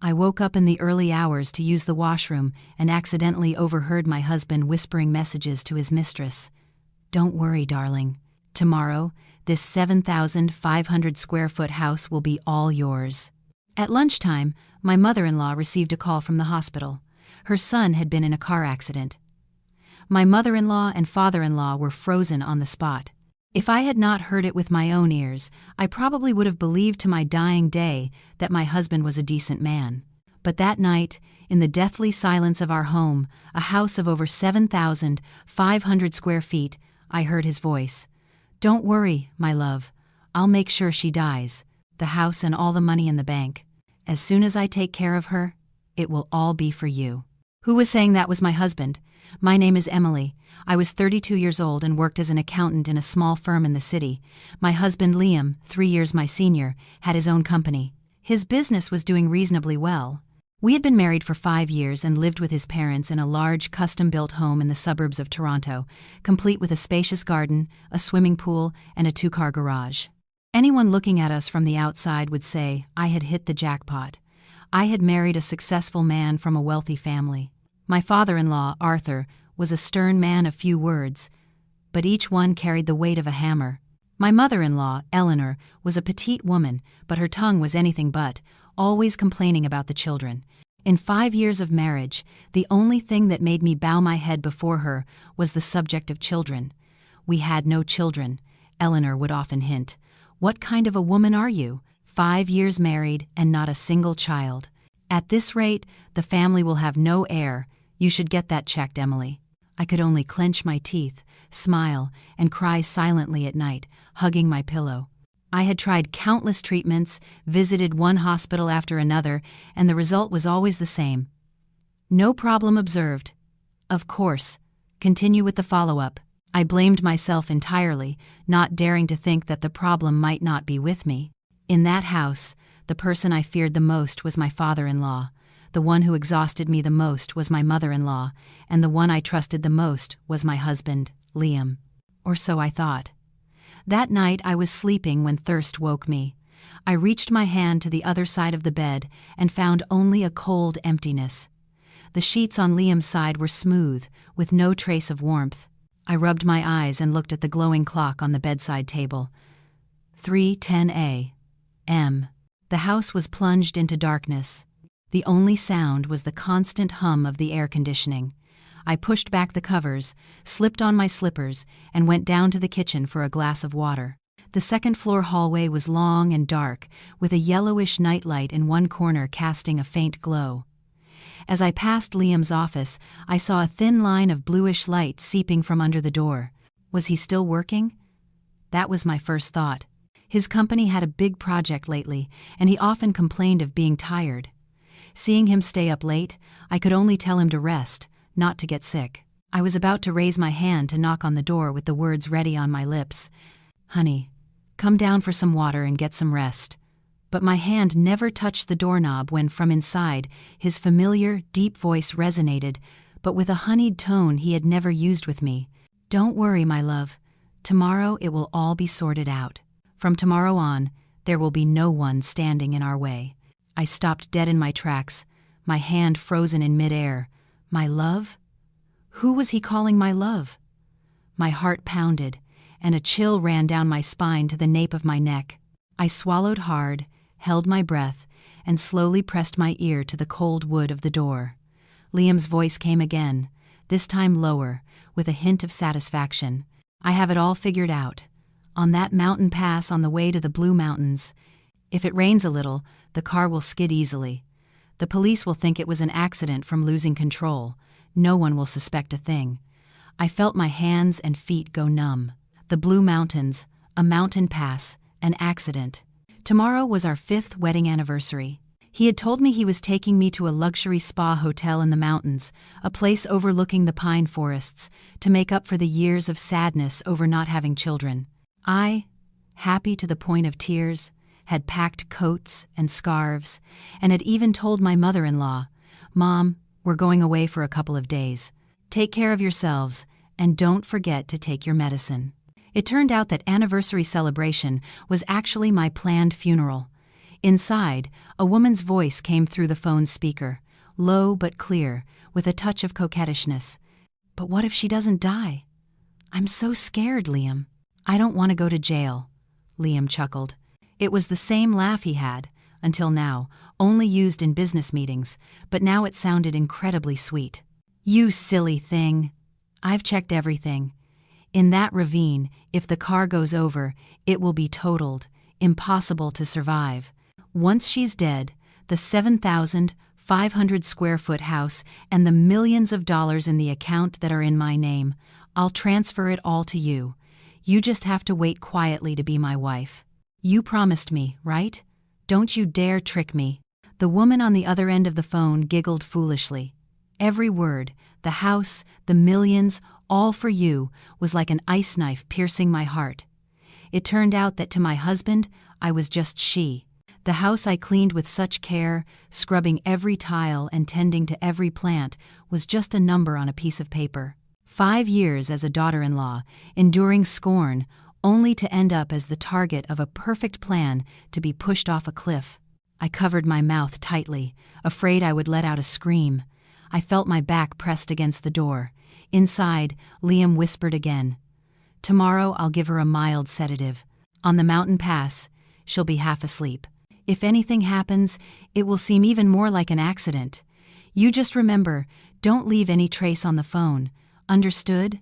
I woke up in the early hours to use the washroom and accidentally overheard my husband whispering messages to his mistress. "Don't worry, darling. Tomorrow, this 7,500 square foot house will be all yours." At lunchtime, my mother-in-law received a call from the hospital. Her son had been in a car accident. My mother-in-law and father-in-law were frozen on the spot. If I had not heard it with my own ears, I probably would have believed to my dying day that my husband was a decent man. But that night, in the deathly silence of our home, a house of over 7,500 square feet, I heard his voice. "Don't worry, my love. I'll make sure she dies. The house and all the money in the bank. As soon as I take care of her, it will all be for you." Who was saying that was my husband? My name is Emily. I was 32 years old and worked as an accountant in a small firm in the city. My husband, Liam, 3 years my senior, had his own company. His business was doing reasonably well. We had been married for 5 years and lived with his parents in a large, custom-built home in the suburbs of Toronto, complete with a spacious garden, a swimming pool, and a 2-car garage. Anyone looking at us from the outside would say I had hit the jackpot. I had married a successful man from a wealthy family. My father-in-law, Arthur, was a stern man of few words, but each one carried the weight of a hammer. My mother-in-law, Eleanor, was a petite woman, but her tongue was anything but, always complaining about the children. In 5 years of marriage, the only thing that made me bow my head before her was the subject of children. "We had no children," Eleanor would often hint. "What kind of a woman are you? 5 years married and not a single child. At this rate, the family will have no heir. You should get that checked, Emily." I could only clench my teeth, smile, and cry silently at night, hugging my pillow. I had tried countless treatments, visited one hospital after another, and the result was always the same. "No problem observed." Of course. Continue with the follow-up. I blamed myself entirely, not daring to think that the problem might not be with me. In that house, the person I feared the most was my father-in-law. The one who exhausted me the most was my mother-in-law, and the one I trusted the most was my husband, Liam. Or so I thought. That night I was sleeping when thirst woke me. I reached my hand to the other side of the bed and found only a cold emptiness. The sheets on Liam's side were smooth, with no trace of warmth. I rubbed my eyes and looked at the glowing clock on the bedside table. 3:10 a.m. The house was plunged into darkness. The only sound was the constant hum of the air conditioning. I pushed back the covers, slipped on my slippers, and went down to the kitchen for a glass of water. The second-floor hallway was long and dark, with a yellowish nightlight in one corner casting a faint glow. As I passed Liam's office, I saw a thin line of bluish light seeping from under the door. Was he still working? That was my first thought. His company had a big project lately, and he often complained of being tired. Seeing him stay up late, I could only tell him to rest, not to get sick. I was about to raise my hand to knock on the door with the words ready on my lips. "Honey, come down for some water and get some rest." But my hand never touched the doorknob when from inside, his familiar, deep voice resonated, but with a honeyed tone he had never used with me. "Don't worry, my love. Tomorrow it will all be sorted out. From tomorrow on, there will be no one standing in our way." I stopped dead in my tracks, my hand frozen in midair. My love? Who was he calling my love? My heart pounded, and a chill ran down my spine to the nape of my neck. I swallowed hard, held my breath, and slowly pressed my ear to the cold wood of the door. Liam's voice came again, this time lower, with a hint of satisfaction. "I have it all figured out. On that mountain pass on the way to the Blue Mountains. If it rains a little, the car will skid easily. The police will think it was an accident from losing control. No one will suspect a thing." I felt my hands and feet go numb. The Blue Mountains, a mountain pass, an accident. Tomorrow was our 5th wedding anniversary. He had told me he was taking me to a luxury spa hotel in the mountains, a place overlooking the pine forests, to make up for the years of sadness over not having children. I, happy to the point of tears, had packed coats and scarves, and had even told my mother-in-law, "Mom, we're going away for a couple of days. Take care of yourselves, and don't forget to take your medicine." It turned out that anniversary celebration was actually my planned funeral. Inside, a woman's voice came through the phone's speaker, low but clear, with a touch of coquettishness. "But what if she doesn't die?" "I'm so scared, Liam." "I don't want to go to jail," Liam chuckled. It was the same laugh he had, until now, only used in business meetings, but now it sounded incredibly sweet. "You silly thing. I've checked everything. In that ravine, if the car goes over, it will be totaled, impossible to survive. Once she's dead, the 7,500 square foot house and the millions of dollars in the account that are in my name, I'll transfer it all to you. You just have to wait quietly to be my wife. You promised me, right? Don't you dare trick me." The woman on the other end of the phone giggled foolishly. Every word, the house, the millions, all for you, was like an ice knife piercing my heart. It turned out that to my husband, I was just she. The house I cleaned with such care, scrubbing every tile and tending to every plant, was just a number on a piece of paper. 5 years as a daughter-in-law, enduring scorn, only to end up as the target of a perfect plan to be pushed off a cliff. I covered my mouth tightly, afraid I would let out a scream. I felt my back pressed against the door. Inside, Liam whispered again. "Tomorrow I'll give her a mild sedative. On the mountain pass, she'll be half asleep. If anything happens, it will seem even more like an accident. You just remember, don't leave any trace on the phone. Understood?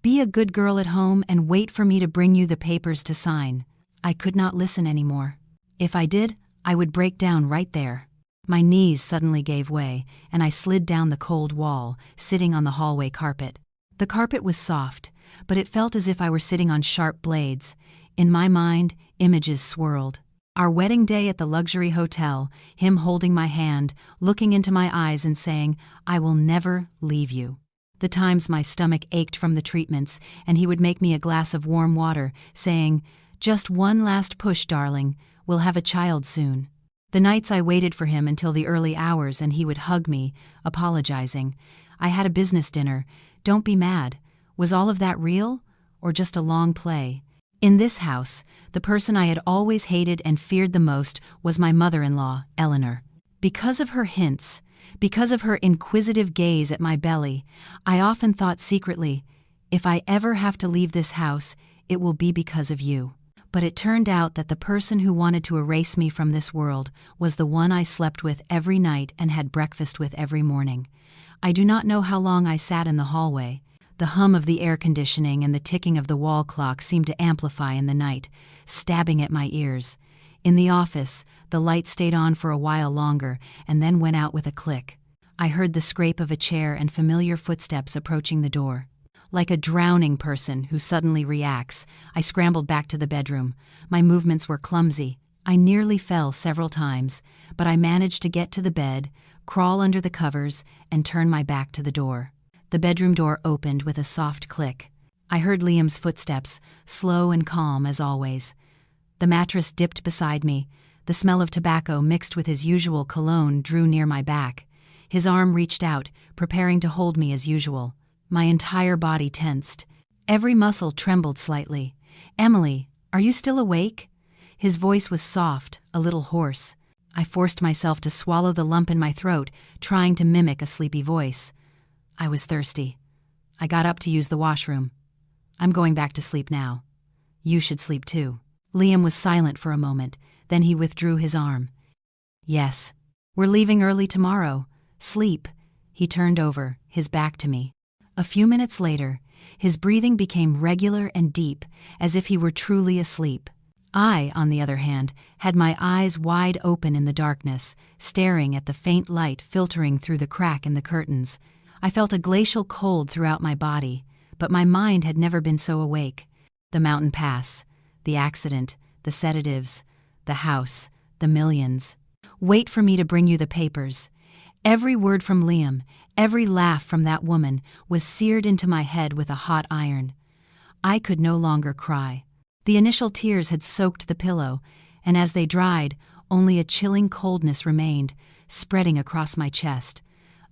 Be a good girl at home and wait for me to bring you the papers to sign." I could not listen anymore. If I did, I would break down right there. My knees suddenly gave way, and I slid down the cold wall, sitting on the hallway carpet. The carpet was soft, but it felt as if I were sitting on sharp blades. In my mind, images swirled. Our wedding day at the luxury hotel, him holding my hand, looking into my eyes and saying, "I will never leave you." The times my stomach ached from the treatments, and he would make me a glass of warm water, saying, "Just one last push, darling. We'll have a child soon." The nights I waited for him until the early hours and he would hug me, apologizing. "I had a business dinner. Don't be mad. Was all of that real? Or just a long play?" In this house, the person I had always hated and feared the most was my mother-in-law, Eleanor. Because of her hints, because of her inquisitive gaze at my belly, I often thought secretly, if I ever have to leave this house, it will be because of you. But it turned out that the person who wanted to erase me from this world was the one I slept with every night and had breakfast with every morning. I do not know how long I sat in the hallway. The hum of the air conditioning and the ticking of the wall clock seemed to amplify in the night, stabbing at my ears. In the office, the light stayed on for a while longer and then went out with a click. I heard the scrape of a chair and familiar footsteps approaching the door. Like a drowning person who suddenly reacts, I scrambled back to the bedroom. My movements were clumsy. I nearly fell several times, but I managed to get to the bed, crawl under the covers, and turn my back to the door. The bedroom door opened with a soft click. I heard Liam's footsteps, slow and calm as always. The mattress dipped beside me. The smell of tobacco mixed with his usual cologne drew near my back. His arm reached out, preparing to hold me as usual. My entire body tensed. Every muscle trembled slightly. "Emily, are you still awake?" His voice was soft, a little hoarse. I forced myself to swallow the lump in my throat, trying to mimic a sleepy voice. I was thirsty. I got up to use the washroom. "I'm going back to sleep now. You should sleep too." Liam was silent for a moment, then he withdrew his arm. "Yes. We're leaving early tomorrow. Sleep." He turned over, his back to me. A few minutes later, his breathing became regular and deep, as if he were truly asleep. I, on the other hand, had my eyes wide open in the darkness, staring at the faint light filtering through the crack in the curtains. I felt a glacial cold throughout my body, but my mind had never been so awake. The mountain pass, the accident, the sedatives, the house, the millions. Wait for me to bring you the papers. Every word from Liam, every laugh from that woman was seared into my head with a hot iron. I could no longer cry. The initial tears had soaked the pillow, and as they dried, only a chilling coldness remained, spreading across my chest.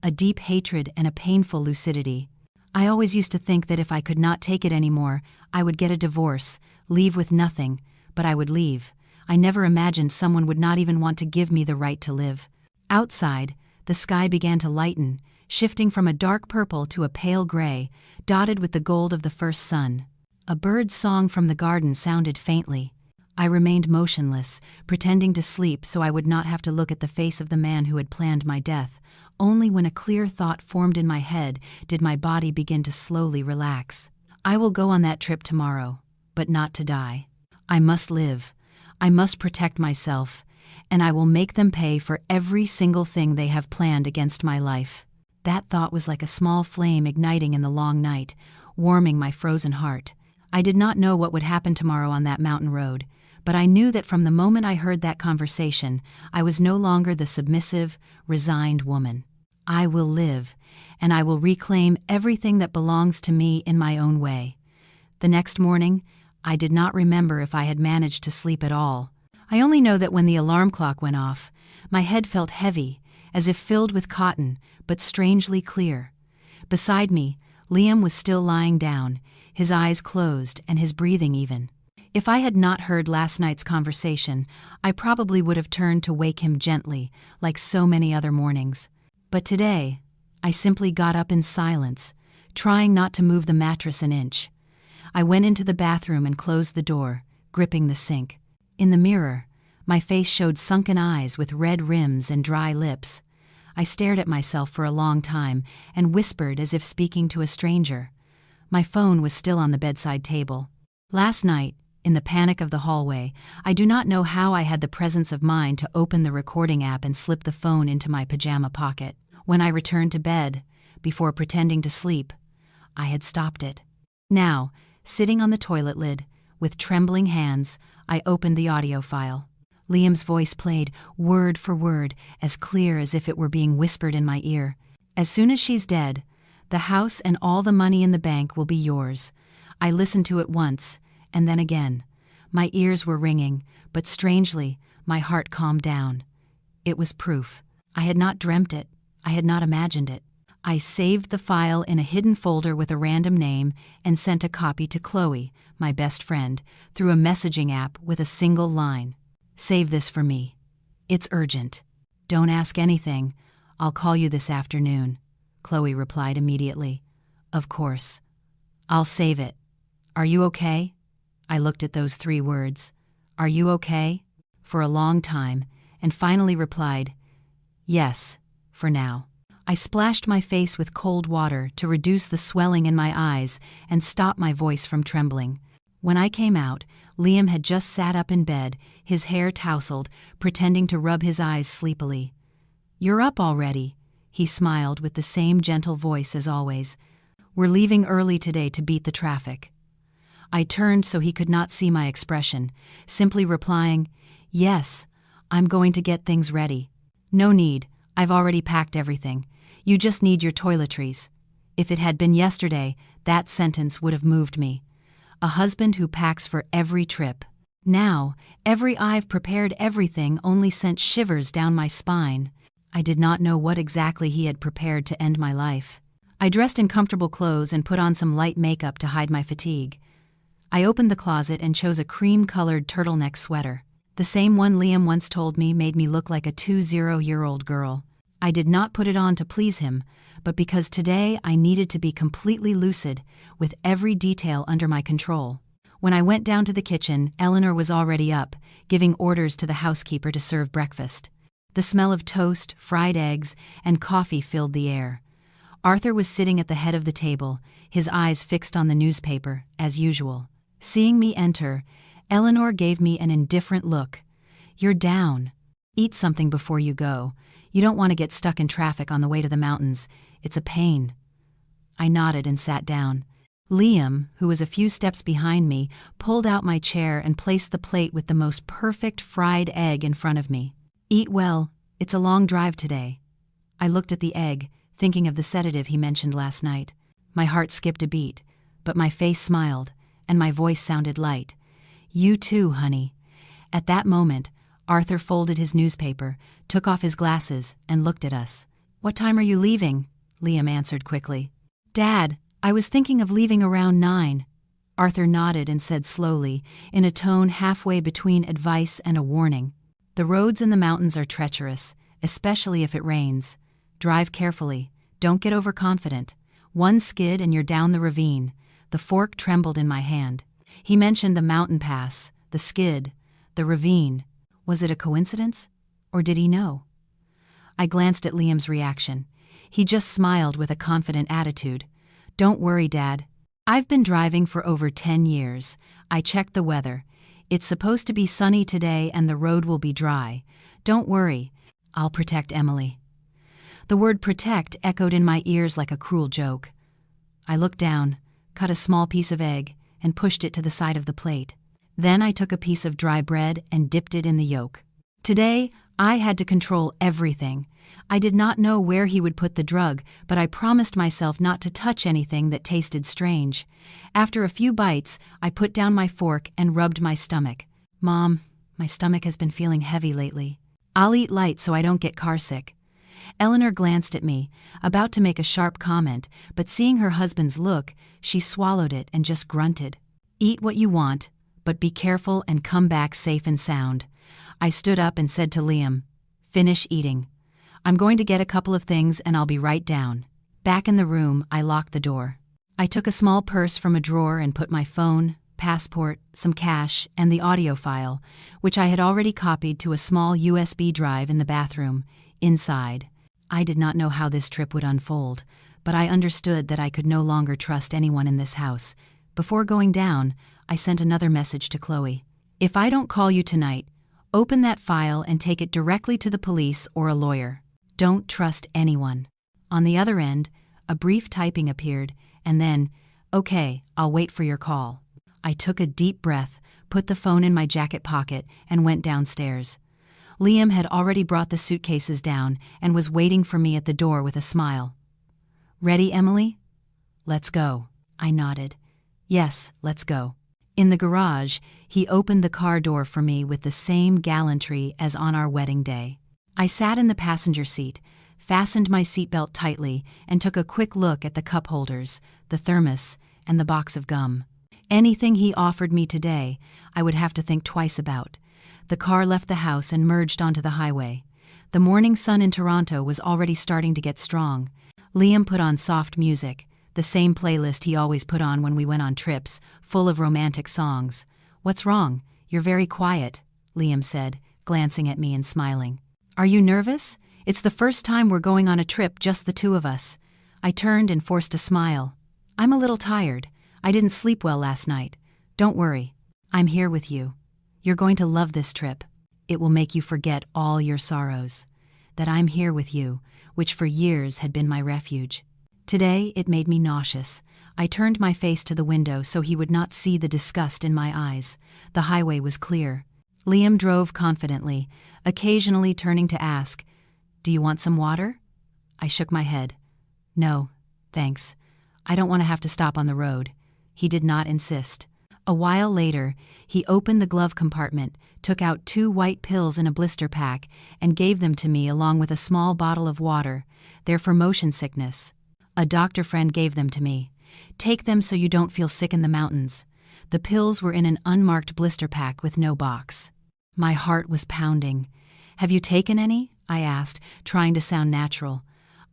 A deep hatred and a painful lucidity. I always used to think that if I could not take it anymore, I would get a divorce, leave with nothing, but I would leave. I never imagined someone would not even want to give me the right to live. Outside, the sky began to lighten, shifting from a dark purple to a pale gray, dotted with the gold of the first sun. A bird's song from the garden sounded faintly. I remained motionless, pretending to sleep so I would not have to look at the face of the man who had planned my death. Only when a clear thought formed in my head did my body begin to slowly relax. I will go on that trip tomorrow, but not to die. I must live. I must protect myself, and I will make them pay for every single thing they have planned against my life. That thought was like a small flame igniting in the long night, warming my frozen heart. I did not know what would happen tomorrow on that mountain road, but I knew that from the moment I heard that conversation, I was no longer the submissive, resigned woman. I will live, and I will reclaim everything that belongs to me in my own way. The next morning, I did not remember if I had managed to sleep at all. I only know that when the alarm clock went off, my head felt heavy, as if filled with cotton, but strangely clear. Beside me, Liam was still lying down, his eyes closed and his breathing even. If I had not heard last night's conversation, I probably would have turned to wake him gently, like so many other mornings. But today, I simply got up in silence, trying not to move the mattress an inch. I went into the bathroom and closed the door, gripping the sink. In the mirror, my face showed sunken eyes with red rims and dry lips. I stared at myself for a long time and whispered as if speaking to a stranger. My phone was still on the bedside table. Last night, in the panic of the hallway, I do not know how I had the presence of mind to open the recording app and slip the phone into my pajama pocket. When I returned to bed, before pretending to sleep, I had stopped it. Now, sitting on the toilet lid, with trembling hands, I opened the audio file. Liam's voice played, word for word, as clear as if it were being whispered in my ear. "As soon as she's dead, the house and all the money in the bank will be yours." I listened to it once, and then again. My ears were ringing, but strangely, my heart calmed down. It was proof. I had not dreamt it. I had not imagined it. I saved the file in a hidden folder with a random name and sent a copy to Chloe, my best friend, through a messaging app with a single line. "Save this for me. It's urgent. Don't ask anything. I'll call you this afternoon," Chloe replied immediately. "Of course. I'll save it. Are you okay?" I looked at those 3 words. "Are you okay?" for a long time, and finally replied, "Yes, for now." I splashed my face with cold water to reduce the swelling in my eyes and stop my voice from trembling. When I came out, Liam had just sat up in bed, his hair tousled, pretending to rub his eyes sleepily. "You're up already," he smiled with the same gentle voice as always. "We're leaving early today to beat the traffic." I turned so he could not see my expression, simply replying, "Yes, I'm going to get things ready." "No need, I've already packed everything. You just need your toiletries." If it had been yesterday, that sentence would have moved me. A husband who packs for every trip. Now, every "I've prepared everything" only sent shivers down my spine. I did not know what exactly he had prepared to end my life. I dressed in comfortable clothes and put on some light makeup to hide my fatigue. I opened the closet and chose a cream-colored turtleneck sweater. The same one Liam once told me made me look like a 20-year-old girl. I did not put it on to please him, but because today I needed to be completely lucid, with every detail under my control. When I went down to the kitchen, Eleanor was already up, giving orders to the housekeeper to serve breakfast. The smell of toast, fried eggs, and coffee filled the air. Arthur was sitting at the head of the table, his eyes fixed on the newspaper, as usual. Seeing me enter, Eleanor gave me an indifferent look. "You're down. Eat something before you go. You don't want to get stuck in traffic on the way to the mountains. It's a pain." I nodded and sat down. Liam, who was a few steps behind me, pulled out my chair and placed the plate with the most perfect fried egg in front of me. "Eat well. It's a long drive today." I looked at the egg, thinking of the sedative he mentioned last night. My heart skipped a beat, but my face smiled, and my voice sounded light. "You too, honey." At that moment, Arthur folded his newspaper, took off his glasses, and looked at us. "What time are you leaving?" Liam answered quickly. "Dad, I was thinking of leaving around 9. Arthur nodded and said slowly, in a tone halfway between advice and a warning. "The roads in the mountains are treacherous, especially if it rains. Drive carefully. Don't get overconfident. One skid and you're down the ravine." The fork trembled in my hand. He mentioned the mountain pass, the skid, the ravine. Was it a coincidence? Or did he know? I glanced at Liam's reaction. He just smiled with a confident attitude. "Don't worry, Dad. I've been driving for over 10 years. I checked the weather. It's supposed to be sunny today and the road will be dry. Don't worry. I'll protect Emily." The word protect echoed in my ears like a cruel joke. I looked down, cut a small piece of egg, and pushed it to the side of the plate. Then I took a piece of dry bread and dipped it in the yolk. Today, I had to control everything. I did not know where he would put the drug, but I promised myself not to touch anything that tasted strange. After a few bites, I put down my fork and rubbed my stomach. "Mom, my stomach has been feeling heavy lately. I'll eat light so I don't get carsick." Eleanor glanced at me, about to make a sharp comment, but seeing her husband's look, she swallowed it and just grunted. "Eat what you want, but be careful and come back safe and sound." I stood up and said to Liam, "Finish eating. I'm going to get a couple of things and I'll be right down." Back in the room, I locked the door. I took a small purse from a drawer and put my phone, passport, some cash, and the audio file, which I had already copied to a small USB drive in the bathroom, inside. I did not know how this trip would unfold, but I understood that I could no longer trust anyone in this house. Before going down, I sent another message to Chloe. "If I don't call you tonight, open that file and take it directly to the police or a lawyer. Don't trust anyone." On the other end, a brief typing appeared, and then, "Okay, I'll wait for your call." I took a deep breath, put the phone in my jacket pocket, and went downstairs. Liam had already brought the suitcases down and was waiting for me at the door with a smile. "Ready, Emily?" "Let's go." I nodded. "Yes, let's go." In the garage, he opened the car door for me with the same gallantry as on our wedding day. I sat in the passenger seat, fastened my seatbelt tightly, and took a quick look at the cup holders, the thermos, and the box of gum. Anything he offered me today, I would have to think twice about. The car left the house and merged onto the highway. The morning sun in Toronto was already starting to get strong. Liam put on soft music, the same playlist he always put on when we went on trips, full of romantic songs. "What's wrong? You're very quiet," Liam said, glancing at me and smiling. "Are you nervous? It's the first time we're going on a trip, just the two of us." I turned and forced a smile. "I'm a little tired. I didn't sleep well last night. Don't worry. I'm here with you. You're going to love this trip. It will make you forget all your sorrows. That I'm here with you, which for years had been my refuge." Today, it made me nauseous. I turned my face to the window so he would not see the disgust in my eyes. The highway was clear. Liam drove confidently, occasionally turning to ask, "Do you want some water?" I shook my head. "No, thanks. I don't want to have to stop on the road." He did not insist. A while later, he opened the glove compartment, took out 2 white pills in a blister pack, and gave them to me along with a small bottle of water. They're for motion sickness. A doctor friend gave them to me. "Take them so you don't feel sick in the mountains." The pills were in an unmarked blister pack with no box. My heart was pounding. "Have you taken any?" I asked, trying to sound natural.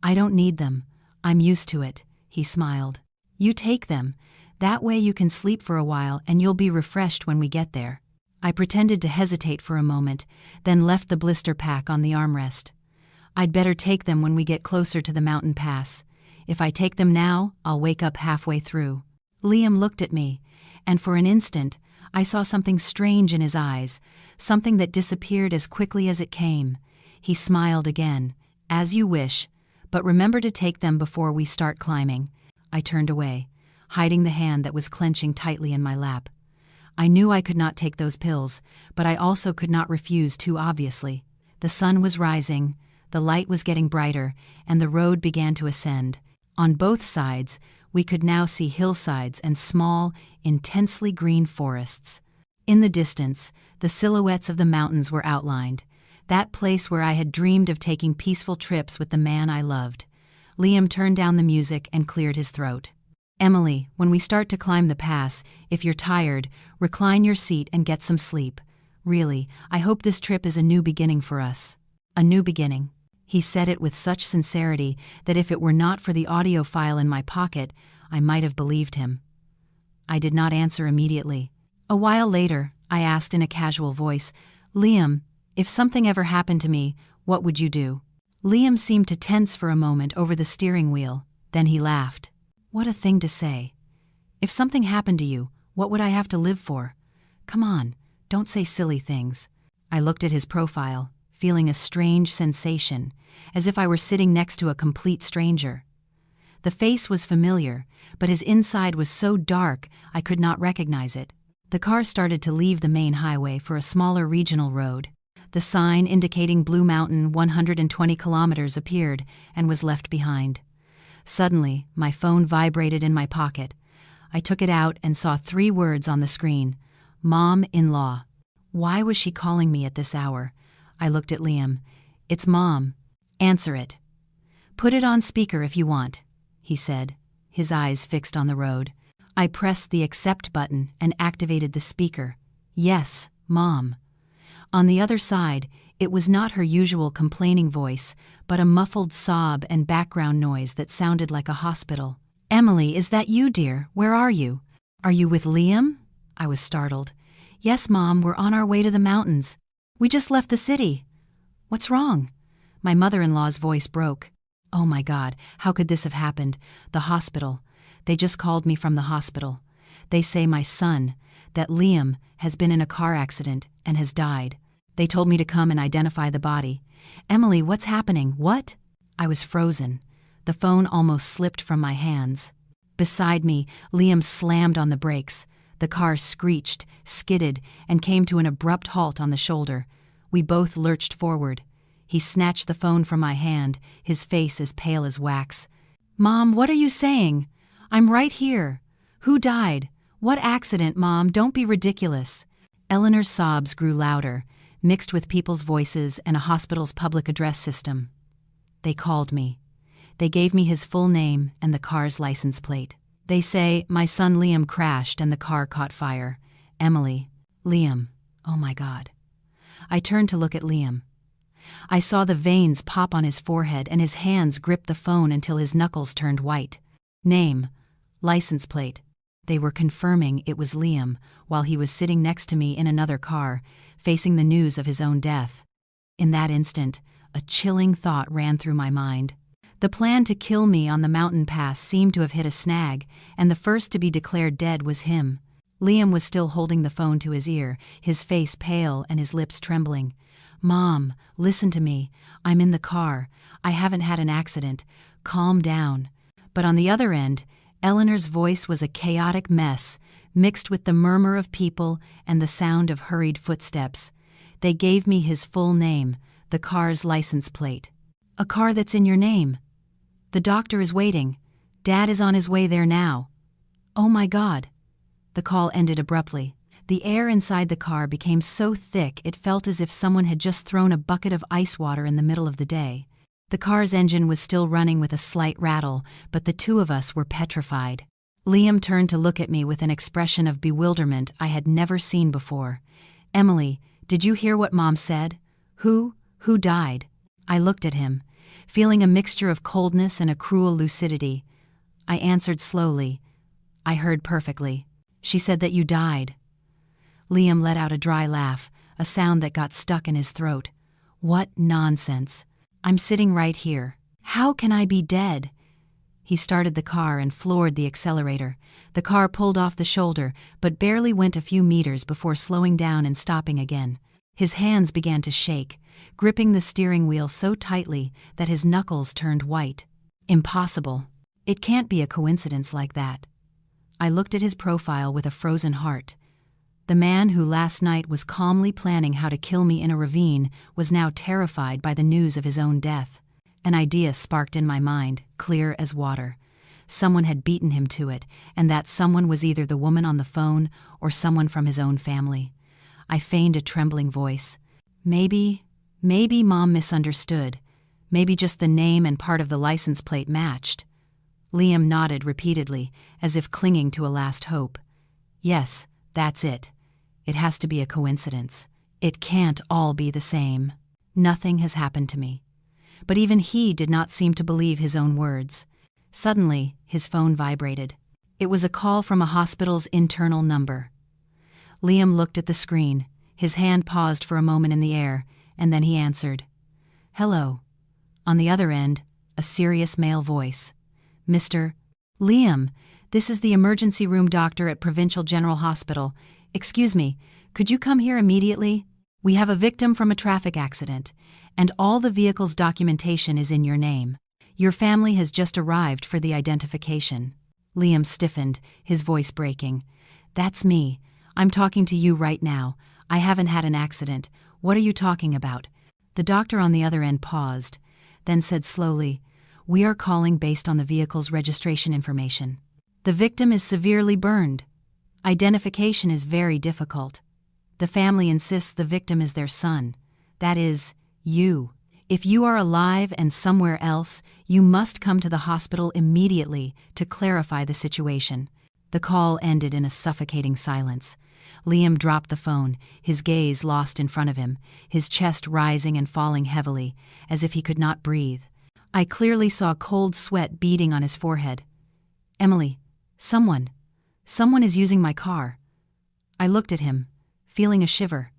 "I don't need them. I'm used to it," he smiled. "You take them. That way you can sleep for a while and you'll be refreshed when we get there." I pretended to hesitate for a moment, then left the blister pack on the armrest. "I'd better take them when we get closer to the mountain pass. If I take them now, I'll wake up halfway through." Liam looked at me, and for an instant, I saw something strange in his eyes, something that disappeared as quickly as it came. He smiled again. "As you wish, but remember to take them before we start climbing." I turned away, hiding the hand that was clenching tightly in my lap. I knew I could not take those pills, but I also could not refuse too obviously. The sun was rising, the light was getting brighter, and the road began to ascend. On both sides, we could now see hillsides and small, intensely green forests. In the distance, the silhouettes of the mountains were outlined, that place where I had dreamed of taking peaceful trips with the man I loved. Liam turned down the music and cleared his throat. Emily, when we start to climb the pass, if you're tired, recline your seat and get some sleep. Really, I hope this trip is a new beginning for us. A new beginning. He said it with such sincerity that if it were not for the audio file in my pocket, I might have believed him. I did not answer immediately. A while later, I asked in a casual voice, "Liam, if something ever happened to me, what would you do?" Liam seemed to tense for a moment over the steering wheel. Then he laughed. What a thing to say. If something happened to you, what would I have to live for? Come on, don't say silly things. I looked at his profile, feeling a strange sensation, as if I were sitting next to a complete stranger. The face was familiar, but his inside was so dark I could not recognize it. The car started to leave the main highway for a smaller regional road. The sign indicating Blue Mountain 120 kilometers appeared and was left behind. Suddenly, my phone vibrated in my pocket. I took it out and saw 3 words on the screen. Mom-in-law. Why was she calling me at this hour? I looked at Liam. It's Mom. Answer it. Put it on speaker if you want, he said, his eyes fixed on the road. I pressed the accept button and activated the speaker. Yes, Mom. On the other side, it was not her usual complaining voice, but a muffled sob and background noise that sounded like a hospital. Emily, is that you, dear? Where are you? Are you with Liam? I was startled. Yes, Mom, we're on our way to the mountains. We just left the city. What's wrong? My mother-in-law's voice broke. Oh my God, how could this have happened? The hospital. They just called me from the hospital. They say my son, that Liam, has been in a car accident and has died. They told me to come and identify the body. Emily, what's happening? What? I was frozen. The phone almost slipped from my hands. Beside me, Liam slammed on the brakes. The car screeched, skidded, and came to an abrupt halt on the shoulder. We both lurched forward. He snatched the phone from my hand, his face as pale as wax. Mom, what are you saying? I'm right here. Who died? What accident, Mom? Don't be ridiculous. Eleanor's sobs grew louder, mixed with people's voices and a hospital's public address system. They called me. They gave me his full name and the car's license plate. They say my son Liam crashed and the car caught fire. Emily. Liam. Oh my God. I turned to look at Liam. I saw the veins pop on his forehead and his hands grip the phone until his knuckles turned white. Name. License plate. They were confirming it was Liam while he was sitting next to me in another car, facing the news of his own death. In that instant, a chilling thought ran through my mind. The plan to kill me on the mountain pass seemed to have hit a snag, and the first to be declared dead was him. Liam was still holding the phone to his ear, his face pale and his lips trembling. Mom, listen to me. I'm in the car. I haven't had an accident. Calm down. But on the other end, Eleanor's voice was a chaotic mess, mixed with the murmur of people and the sound of hurried footsteps. They gave me his full name, the car's license plate. A car that's in your name. The doctor is waiting. Dad is on his way there now. Oh my God. The call ended abruptly. The air inside the car became so thick it felt as if someone had just thrown a bucket of ice water in the middle of the day. The car's engine was still running with a slight rattle, but the two of us were petrified. Liam turned to look at me with an expression of bewilderment I had never seen before. Emily, did you hear what Mom said? Who died? I looked at him, feeling a mixture of coldness and a cruel lucidity. I answered slowly. I heard perfectly. She said that you died. Liam let out a dry laugh, a sound that got stuck in his throat. What nonsense. I'm sitting right here. How can I be dead? He started the car and floored the accelerator. The car pulled off the shoulder, but barely went a few meters before slowing down and stopping again. His hands began to shake, gripping the steering wheel so tightly that his knuckles turned white. Impossible. It can't be a coincidence like that. I looked at his profile with a frozen heart. The man who last night was calmly planning how to kill me in a ravine was now terrified by the news of his own death. An idea sparked in my mind, clear as water. Someone had beaten him to it, and that someone was either the woman on the phone or someone from his own family. I feigned a trembling voice. Maybe Mom misunderstood. Maybe just the name and part of the license plate matched. Liam nodded repeatedly, as if clinging to a last hope. Yes, that's it. It has to be a coincidence. It can't all be the same. Nothing has happened to me. But even he did not seem to believe his own words. Suddenly, his phone vibrated. It was a call from a hospital's internal number. Liam looked at the screen. His hand paused for a moment in the air, and then he answered. "Hello." On the other end, a serious male voice. "Mr. Liam, this is the emergency room doctor at Provincial General Hospital. Excuse me, could you come here immediately? We have a victim from a traffic accident, and all the vehicle's documentation is in your name. Your family has just arrived for the identification." Liam stiffened, his voice breaking. "That's me. I'm talking to you right now. I haven't had an accident. What are you talking about?" The doctor on the other end paused, then said slowly, "We are calling based on the vehicle's registration information. The victim is severely burned. Identification is very difficult. The family insists the victim is their son. That is, you. If you are alive and somewhere else, you must come to the hospital immediately to clarify the situation." The call ended in a suffocating silence. Liam dropped the phone, his gaze lost in front of him, his chest rising and falling heavily, as if he could not breathe. I clearly saw cold sweat beading on his forehead. "Emily, someone is using my car." I looked at him, feeling a shiver.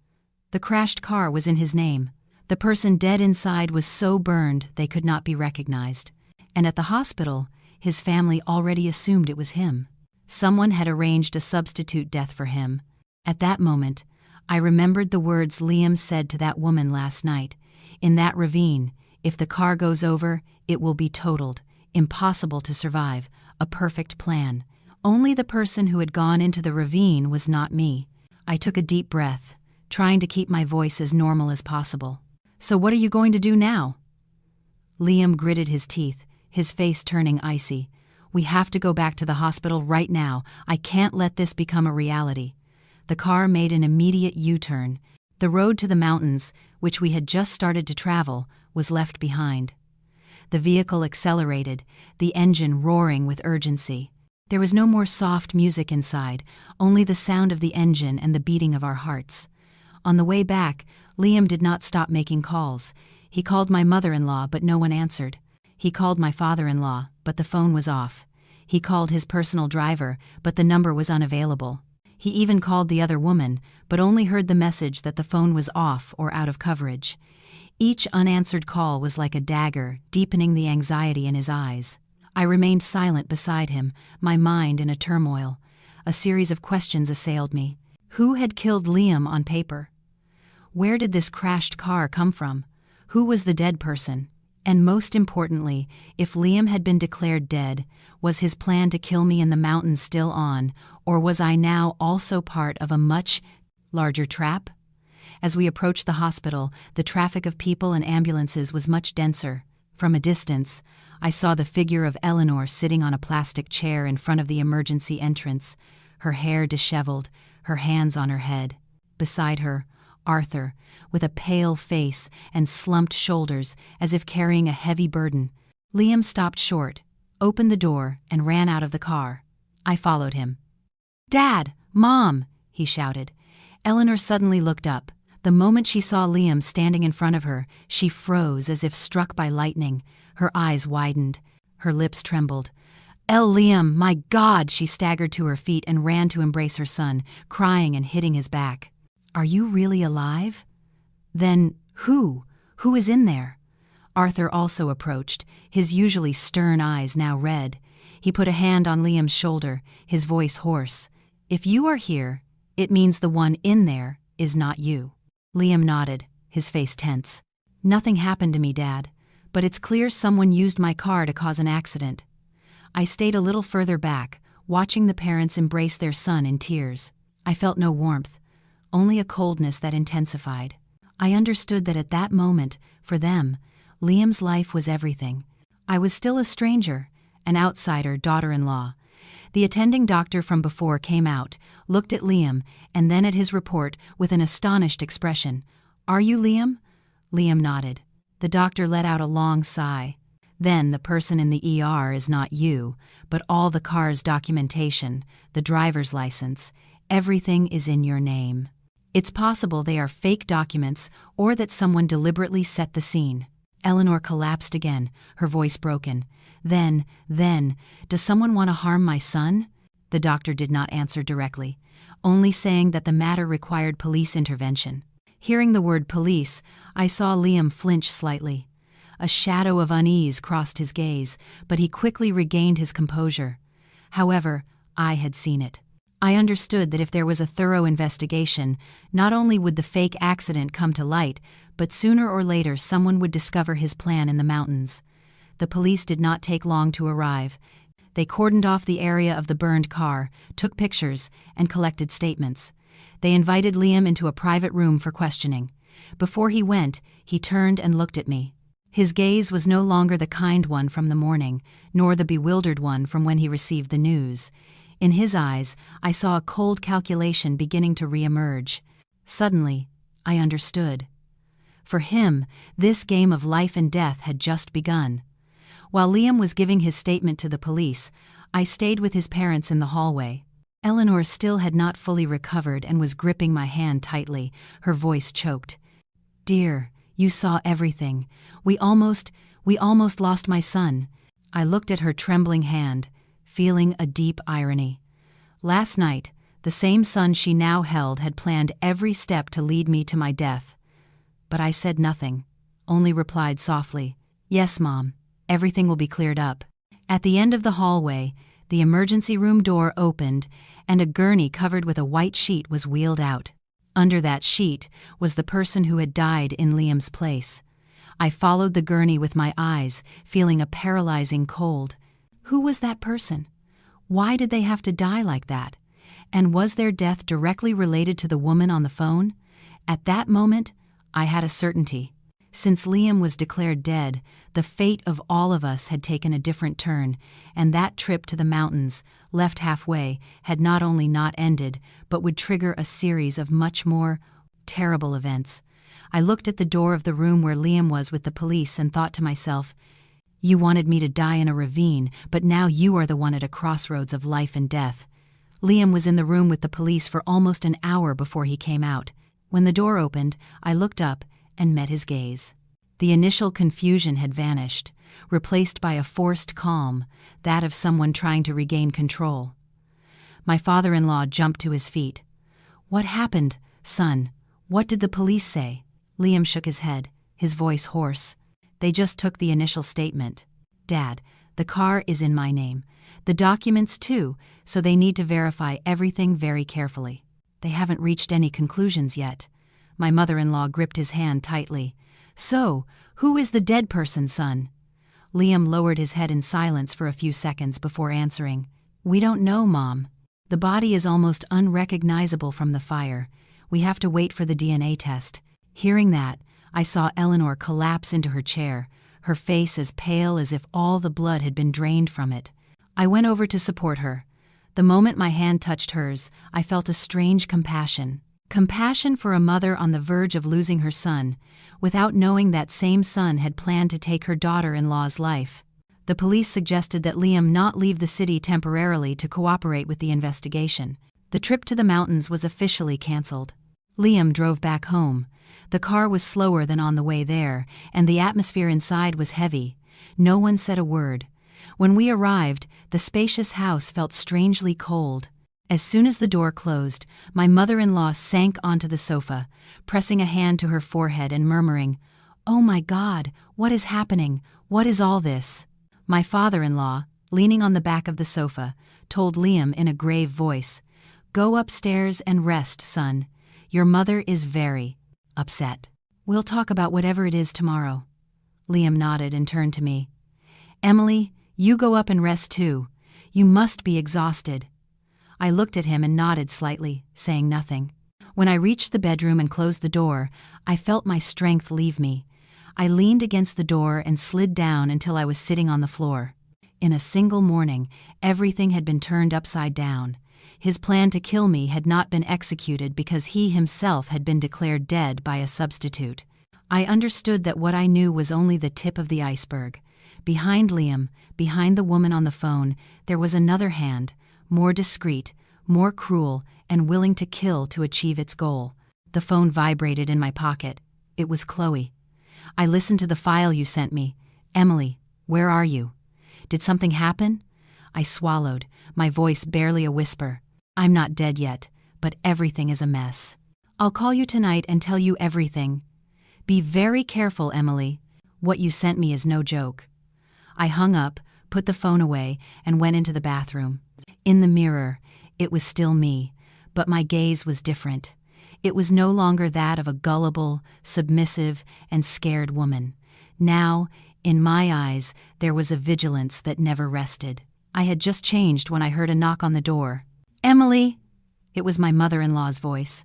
The crashed car was in his name. The person dead inside was so burned they could not be recognized. And at the hospital, his family already assumed it was him. Someone had arranged a substitute death for him. At that moment, I remembered the words Liam said to that woman last night. In that ravine, if the car goes over, it will be totaled. Impossible to survive. A perfect plan. Only the person who had gone into the ravine was not me. I took a deep breath, trying to keep my voice as normal as possible. "So what are you going to do now?" Liam gritted his teeth, his face turning icy. "We have to go back to the hospital right now. I can't let this become a reality." The car made an immediate U-turn. The road to the mountains, which we had just started to travel, was left behind. The vehicle accelerated, the engine roaring with urgency. There was no more soft music inside, only the sound of the engine and the beating of our hearts. On the way back, Liam did not stop making calls. He called my mother-in-law, but no one answered. He called my father-in-law, but the phone was off. He called his personal driver, but the number was unavailable. He even called the other woman, but only heard the message that the phone was off or out of coverage. Each unanswered call was like a dagger, deepening the anxiety in his eyes. I remained silent beside him, my mind in a turmoil. A series of questions assailed me. Who had killed Liam on paper? Where did this crashed car come from? Who was the dead person? And most importantly, if Liam had been declared dead, was his plan to kill me in the mountains still on, or was I now also part of a much larger trap? As we approached the hospital, the traffic of people and ambulances was much denser. From a distance, I saw the figure of Eleanor sitting on a plastic chair in front of the emergency entrance, her hair disheveled, her hands on her head. Beside her, Arthur, with a pale face and slumped shoulders as if carrying a heavy burden. Liam stopped short, opened the door, and ran out of the car. I followed him. "Dad! Mom!" he shouted. Eleanor suddenly looked up. The moment she saw Liam standing in front of her, she froze as if struck by lightning. Her eyes widened. Her lips trembled. Liam, my God!" She staggered to her feet and ran to embrace her son, crying and hitting his back. "Are you really alive? Then who? Who is in there?" Arthur also approached, his usually stern eyes now red. He put a hand on Liam's shoulder, his voice hoarse. "If you are here, it means the one in there is not you." Liam nodded, his face tense. "Nothing happened to me, Dad, but it's clear someone used my car to cause an accident." I stayed a little further back, watching the parents embrace their son in tears. I felt no warmth, only a coldness that intensified. I understood that at that moment, for them, Liam's life was everything. I was still a stranger, an outsider daughter-in-law. The attending doctor from before came out, looked at Liam, and then at his report with an astonished expression. "Are you Liam?" Liam nodded. The doctor let out a long sigh. Then the person in the ER is not you, but all the car's documentation, the driver's license, everything is in your name. It's possible they are fake documents or that someone deliberately set the scene. Eleanor collapsed again, her voice broken. Then, does someone want to harm my son? The doctor did not answer directly, only saying that the matter required police intervention. Hearing the word police, I saw Liam flinch slightly. A shadow of unease crossed his gaze, but he quickly regained his composure. However, I had seen it. I understood that if there was a thorough investigation, not only would the fake accident come to light, but sooner or later someone would discover his plan in the mountains. The police did not take long to arrive. They cordoned off the area of the burned car, took pictures, and collected statements. They invited Liam into a private room for questioning. Before he went, he turned and looked at me. His gaze was no longer the kind one from the morning, nor the bewildered one from when he received the news. In his eyes, I saw a cold calculation beginning to re-emerge. Suddenly, I understood. For him, this game of life and death had just begun. While Liam was giving his statement to the police, I stayed with his parents in the hallway. Eleanor still had not fully recovered and was gripping my hand tightly, her voice choked. "Dear, you saw everything. We almost lost my son." I looked at her trembling hand, feeling a deep irony. Last night, the same son she now held had planned every step to lead me to my death. But I said nothing, only replied softly, "Yes, Mom, everything will be cleared up." At the end of the hallway, the emergency room door opened and a gurney covered with a white sheet was wheeled out. Under that sheet was the person who had died in Liam's place. I followed the gurney with my eyes, feeling a paralyzing cold. Who was that person? Why did they have to die like that? And was their death directly related to the woman on the phone? At that moment, I had a certainty. Since Liam was declared dead, the fate of all of us had taken a different turn, and that trip to the mountains, left halfway, had not only not ended, but would trigger a series of much more terrible events. I looked at the door of the room where Liam was with the police and thought to myself, "You wanted me to die in a ravine, but now you are the one at a crossroads of life and death." Liam was in the room with the police for almost an hour before he came out. When the door opened, I looked up and met his gaze. The initial confusion had vanished, replaced by a forced calm, that of someone trying to regain control. My father-in-law jumped to his feet. "What happened, son? What did the police say?" Liam shook his head, his voice hoarse. "They just took the initial statement. Dad, the car is in my name. The documents too, so they need to verify everything very carefully. They haven't reached any conclusions yet." My mother-in-law gripped his hand tightly. "So, who is the dead person, son?" Liam lowered his head in silence for a few seconds before answering. "We don't know, Mom. The body is almost unrecognizable from the fire. We have to wait for the DNA test." Hearing that, I saw Eleanor collapse into her chair, her face as pale as if all the blood had been drained from it. I went over to support her. The moment my hand touched hers, I felt a strange compassion. Compassion for a mother on the verge of losing her son, without knowing that same son had planned to take her daughter-in-law's life. The police suggested that Liam not leave the city temporarily to cooperate with the investigation. The trip to the mountains was officially canceled. Liam drove back home. The car was slower than on the way there, and the atmosphere inside was heavy. No one said a word. When we arrived, the spacious house felt strangely cold. As soon as the door closed, my mother-in-law sank onto the sofa, pressing a hand to her forehead and murmuring, "Oh my God, what is happening? What is all this?" My father-in-law, leaning on the back of the sofa, told Liam in a grave voice, "Go upstairs and rest, son. Your mother is very upset. We'll talk about whatever it is tomorrow." Liam nodded and turned to me. "Emily, you go up and rest too. You must be exhausted." I looked at him and nodded slightly, saying nothing. When I reached the bedroom and closed the door, I felt my strength leave me. I leaned against the door and slid down until I was sitting on the floor. In a single morning, everything had been turned upside down. His plan to kill me had not been executed because he himself had been declared dead by a substitute. I understood that what I knew was only the tip of the iceberg. Behind Liam, behind the woman on the phone, there was another hand, more discreet, more cruel, and willing to kill to achieve its goal. The phone vibrated in my pocket. It was Chloe. I listened to the file you sent me. Emily, where are you? Did something happen? I swallowed, my voice barely a whisper. I'm not dead yet, but everything is a mess. I'll call you tonight and tell you everything. Be very careful, Emily. What you sent me is no joke. I hung up, put the phone away, and went into the bathroom. In the mirror, it was still me, but my gaze was different. It was no longer that of a gullible, submissive, and scared woman. Now, in my eyes, there was a vigilance that never rested. I had just changed when I heard a knock on the door. Emily! It was my mother-in-law's voice.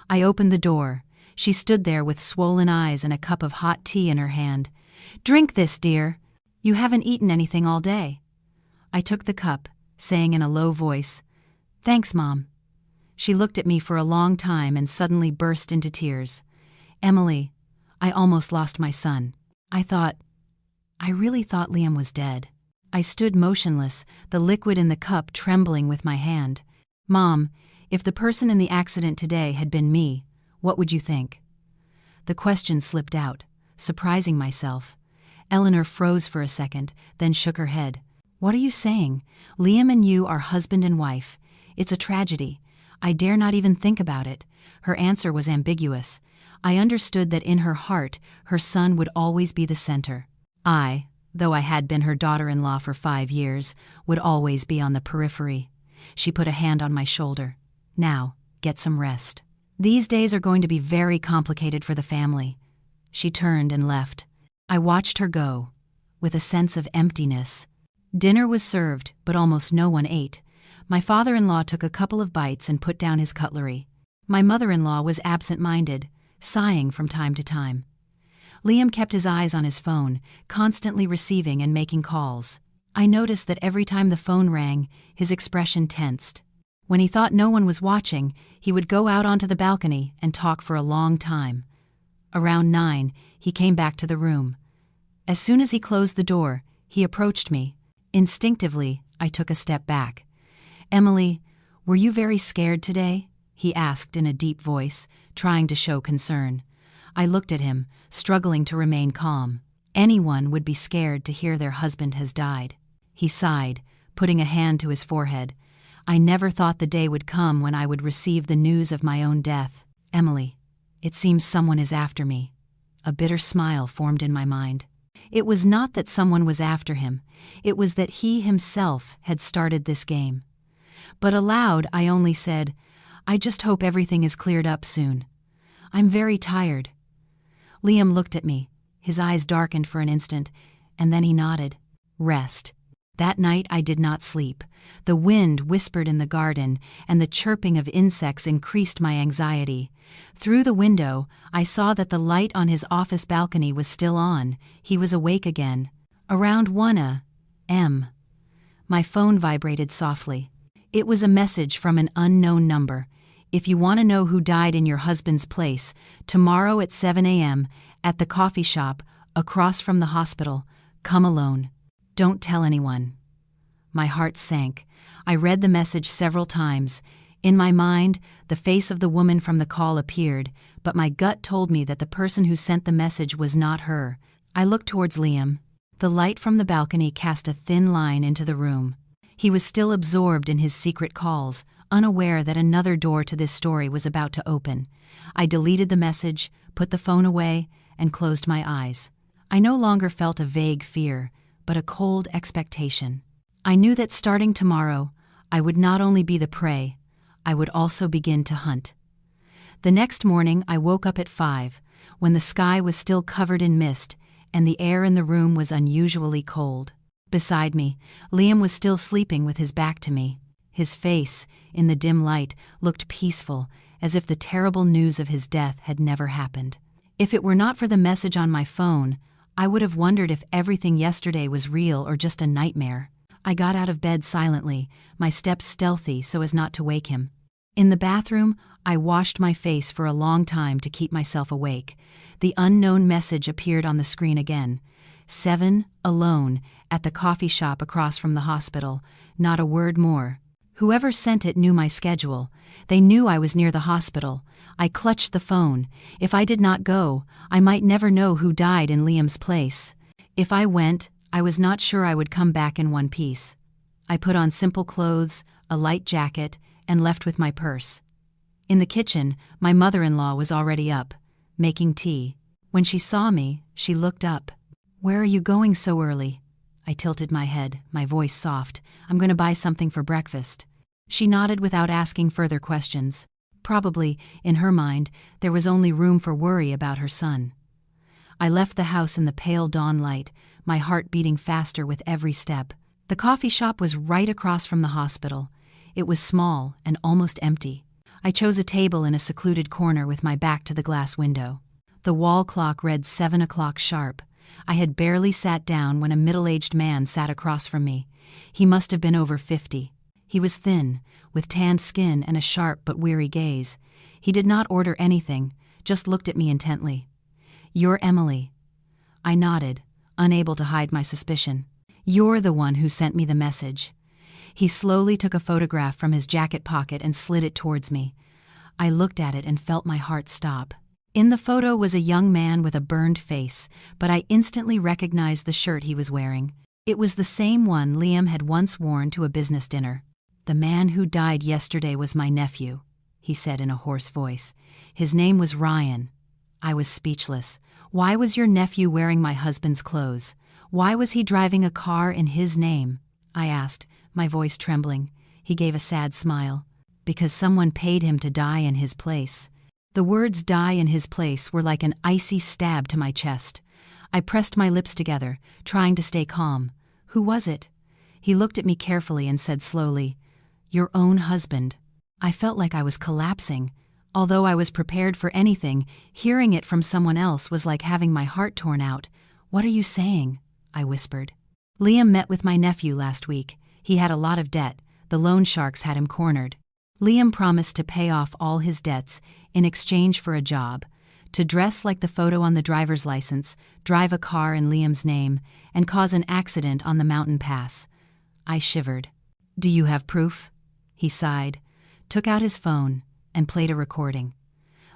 I opened the door. She stood there with swollen eyes and a cup of hot tea in her hand. Drink this, dear. You haven't eaten anything all day. I took the cup, saying in a low voice, Thanks, Mom. She looked at me for a long time and suddenly burst into tears. Emily, I almost lost my son. I really thought Liam was dead. I stood motionless, the liquid in the cup trembling with my hand. Mom, if the person in the accident today had been me, what would you think? The question slipped out, surprising myself. Eleanor froze for a second, then shook her head. What are you saying? Liam and you are husband and wife. It's a tragedy. I dare not even think about it. Her answer was ambiguous. I understood that in her heart, her son would always be the center. I, though I had been her daughter-in-law for 5 years, would always be on the periphery. She put a hand on my shoulder. Now, get some rest. These days are going to be very complicated for the family. She turned and left. I watched her go, with a sense of emptiness. Dinner was served, but almost no one ate. My father-in-law took a couple of bites and put down his cutlery. My mother-in-law was absent-minded, sighing from time to time. Liam kept his eyes on his phone, constantly receiving and making calls. I noticed that every time the phone rang, his expression tensed. When he thought no one was watching, he would go out onto the balcony and talk for a long time. Around 9, he came back to the room. As soon as he closed the door, he approached me. Instinctively, I took a step back. Emily, were you very scared today? He asked in a deep voice, trying to show concern. I looked at him, struggling to remain calm. Anyone would be scared to hear their husband has died. He sighed, putting a hand to his forehead. I never thought the day would come when I would receive the news of my own death. Emily, it seems someone is after me. A bitter smile formed in my mind. It was not that someone was after him. It was that he himself had started this game. But aloud, I only said, I just hope everything is cleared up soon. I'm very tired. Liam looked at me. His eyes darkened for an instant, and then he nodded. Rest. That night I did not sleep. The wind whispered in the garden, and the chirping of insects increased my anxiety. Through the window, I saw that the light on his office balcony was still on. He was awake again. Around 1 a.m. My phone vibrated softly. It was a message from an unknown number. If you want to know who died in your husband's place, tomorrow at 7 a.m., at the coffee shop, across from the hospital, come alone. Don't tell anyone. My heart sank. I read the message several times. In my mind, the face of the woman from the call appeared, but my gut told me that the person who sent the message was not her. I looked towards Liam. The light from the balcony cast a thin line into the room. He was still absorbed in his secret calls, unaware that another door to this story was about to open. I deleted the message, put the phone away, and closed my eyes. I no longer felt a vague fear, but a cold expectation. I knew that starting tomorrow, I would not only be the prey, I would also begin to hunt. The next morning, I woke up at 5, when the sky was still covered in mist, and the air in the room was unusually cold. Beside me, Liam was still sleeping with his back to me. His face, in the dim light, looked peaceful, as if the terrible news of his death had never happened. If it were not for the message on my phone, I would have wondered if everything yesterday was real or just a nightmare. I got out of bed silently, my steps stealthy so as not to wake him. In the bathroom, I washed my face for a long time to keep myself awake. The unknown message appeared on the screen again. 7, alone, at the coffee shop across from the hospital, not a word more. Whoever sent it knew my schedule. They knew I was near the hospital. I clutched the phone. If I did not go, I might never know who died in Liam's place. If I went, I was not sure I would come back in one piece. I put on simple clothes, a light jacket, and left with my purse. In the kitchen, my mother-in-law was already up, making tea. When she saw me, she looked up. "Where are you going so early?" I tilted my head, my voice soft. "I'm going to buy something for breakfast." She nodded without asking further questions. Probably, in her mind, there was only room for worry about her son. I left the house in the pale dawn light, my heart beating faster with every step. The coffee shop was right across from the hospital. It was small and almost empty. I chose a table in a secluded corner with my back to the glass window. The wall clock read 7 o'clock sharp. I had barely sat down when a middle-aged man sat across from me. He must have been over 50. He was thin, with tanned skin and a sharp but weary gaze. He did not order anything, just looked at me intently. "You're Emily." I nodded, unable to hide my suspicion. "You're the one who sent me the message." He slowly took a photograph from his jacket pocket and slid it towards me. I looked at it and felt my heart stop. In the photo was a young man with a burned face, but I instantly recognized the shirt he was wearing. It was the same one Liam had once worn to a business dinner. "The man who died yesterday was my nephew," he said in a hoarse voice. "His name was Ryan." I was speechless. Why was your nephew wearing my husband's clothes? Why was he driving a car in his name? I asked, my voice trembling. He gave a sad smile. "Because someone paid him to die in his place." The words "die in his place" were like an icy stab to my chest. I pressed my lips together, trying to stay calm. "Who was it?" He looked at me carefully and said slowly, "Your own husband." I felt like I was collapsing. Although I was prepared for anything, hearing it from someone else was like having my heart torn out. "What are you saying?" I whispered. "Liam met with my nephew last week. He had a lot of debt. The loan sharks had him cornered. Liam promised to pay off all his debts in exchange for a job, to dress like the photo on the driver's license, drive a car in Liam's name, and cause an accident on the mountain pass." I shivered. "Do you have proof?" He sighed, took out his phone, and played a recording.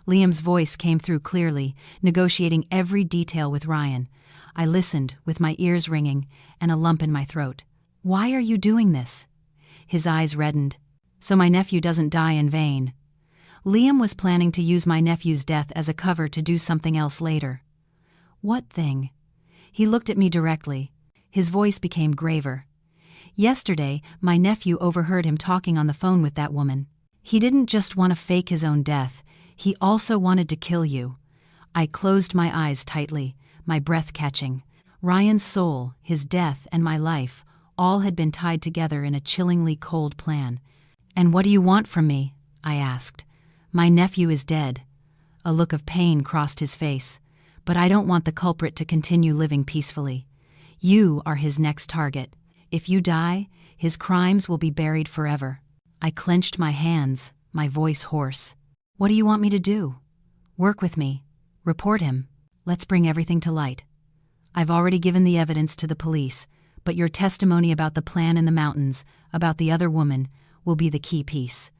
Liam's voice came through clearly, negotiating every detail with Ryan. I listened, with my ears ringing and a lump in my throat. "Why are you doing this?" His eyes reddened. "So my nephew doesn't die in vain." Liam was planning to use my nephew's death as a cover to do something else later. "What thing?" He looked at me directly. His voice became graver. "Yesterday, my nephew overheard him talking on the phone with that woman. He didn't just want to fake his own death, he also wanted to kill you." I closed my eyes tightly, my breath catching. Ryan's soul, his death, and my life, all had been tied together in a chillingly cold plan. "And what do you want from me?" I asked. "My nephew is dead." A look of pain crossed his face. "But I don't want the culprit to continue living peacefully. You are his next target. If you die, his crimes will be buried forever." I clenched my hands, my voice hoarse. "What do you want me to do?" "Work with me. Report him. Let's bring everything to light. I've already given the evidence to the police, but your testimony about the plan in the mountains, about the other woman, will be the key piece."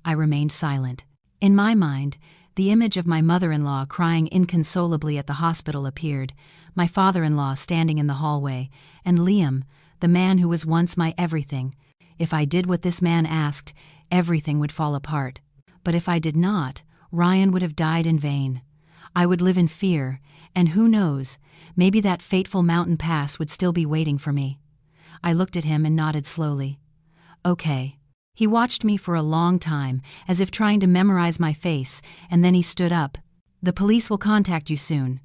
I remained silent. In my mind, the image of my mother-in-law crying inconsolably at the hospital appeared, my father-in-law standing in the hallway, and Liam, the man who was once my everything. If I did what this man asked, everything would fall apart. But if I did not, Ryan would have died in vain. I would live in fear, and who knows, maybe that fateful mountain pass would still be waiting for me. I looked at him and nodded slowly. "Okay." He watched me for a long time, as if trying to memorize my face, and then he stood up. "The police will contact you soon.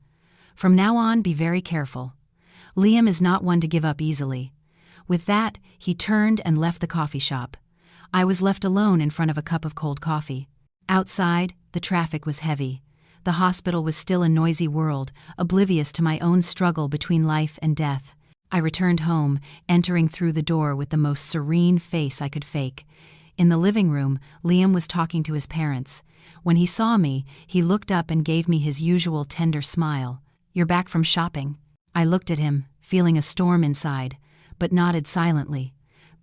From now on, be very careful. Liam is not one to give up easily." With that, he turned and left the coffee shop. I was left alone in front of a cup of cold coffee. Outside, the traffic was heavy. The hospital was still a noisy world, oblivious to my own struggle between life and death. I returned home, entering through the door with the most serene face I could fake. In the living room, Liam was talking to his parents. When he saw me, he looked up and gave me his usual tender smile. "You're back from shopping." I looked at him, feeling a storm inside, but nodded silently.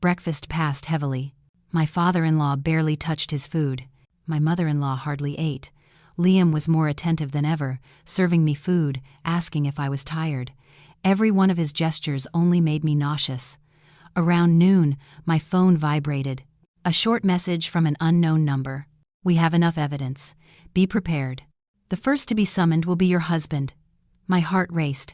Breakfast passed heavily. My father-in-law barely touched his food. My mother-in-law hardly ate. Liam was more attentive than ever, serving me food, asking if I was tired. Every one of his gestures only made me nauseous. Around noon, my phone vibrated. A short message from an unknown number. "We have enough evidence. Be prepared. The first to be summoned will be your husband." My heart raced.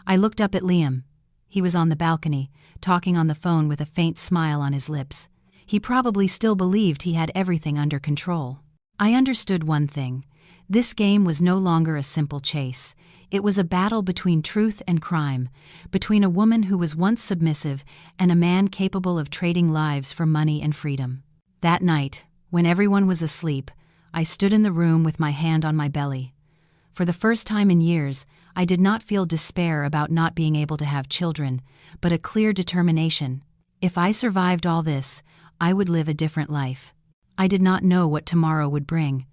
I looked up at Liam. He was on the balcony, talking on the phone with a faint smile on his lips. He probably still believed he had everything under control. I understood one thing. This game was no longer a simple chase. It was a battle between truth and crime, between a woman who was once submissive and a man capable of trading lives for money and freedom. That night, when everyone was asleep, I stood in the room with my hand on my belly. For the first time in years, I did not feel despair about not being able to have children, but a clear determination. If I survived all this, I would live a different life. I did not know what tomorrow would bring.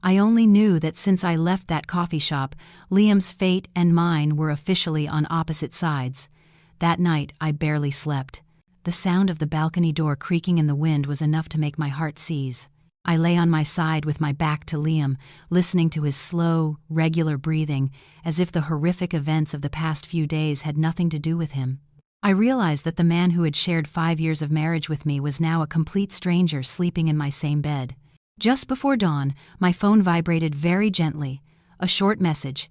I only knew that since I left that coffee shop, Liam's fate and mine were officially on opposite sides. That night, I barely slept. The sound of the balcony door creaking in the wind was enough to make my heart seize. I lay on my side with my back to Liam, listening to his slow, regular breathing, as if the horrific events of the past few days had nothing to do with him. I realized that the man who had shared 5 years of marriage with me was now a complete stranger sleeping in my same bed. Just before dawn, my phone vibrated very gently. A short message.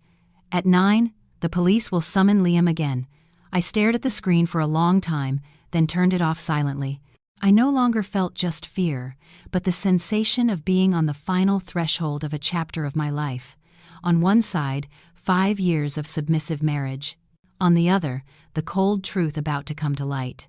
"At 9, the police will summon Liam again." I stared at the screen for a long time, then turned it off silently. I no longer felt just fear, but the sensation of being on the final threshold of a chapter of my life. On one side, 5 years of submissive marriage. On the other, the cold truth about to come to light.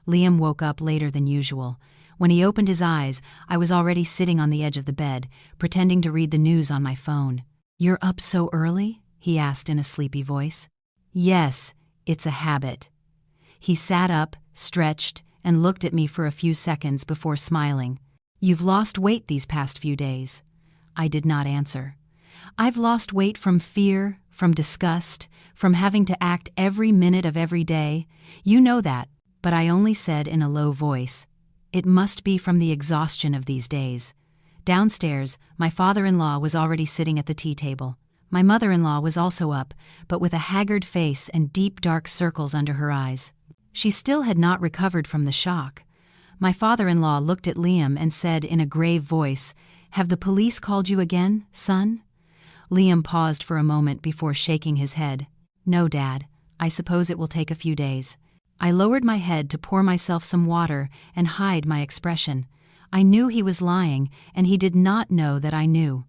Liam woke up later than usual. When he opened his eyes, I was already sitting on the edge of the bed, pretending to read the news on my phone. "You're up so early?" he asked in a sleepy voice. "Yes, it's a habit." He sat up, stretched, and looked at me for a few seconds before smiling. "You've lost weight these past few days." I did not answer. "I've lost weight from fear, from disgust, from having to act every minute of every day. You know that," but I only said in a low voice, "It must be from the exhaustion of these days." Downstairs, my father-in-law was already sitting at the tea table. My mother-in-law was also up, but with a haggard face and deep dark circles under her eyes. She still had not recovered from the shock. My father-in-law looked at Liam and said in a grave voice, "Have the police called you again, son?" Liam paused for a moment before shaking his head. "No, Dad. I suppose it will take a few days." I lowered my head to pour myself some water and hide my expression. I knew he was lying, and he did not know that I knew.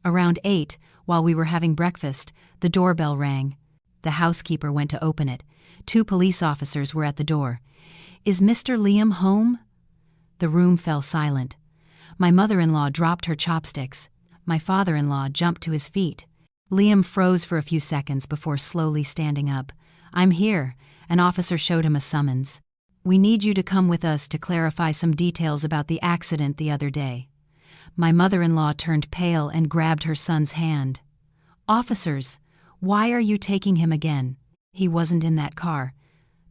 Around 8, while we were having breakfast, the doorbell rang. The housekeeper went to open it. 2 police officers were at the door. "Is Mr. Liam home?" The room fell silent. My mother-in-law dropped her chopsticks. My father-in-law jumped to his feet. Liam froze for a few seconds before slowly standing up. "I'm here." An officer showed him a summons. "We need you to come with us to clarify some details about the accident the other day." My mother-in-law turned pale and grabbed her son's hand. "Officers, why are you taking him again?" "He wasn't in that car,"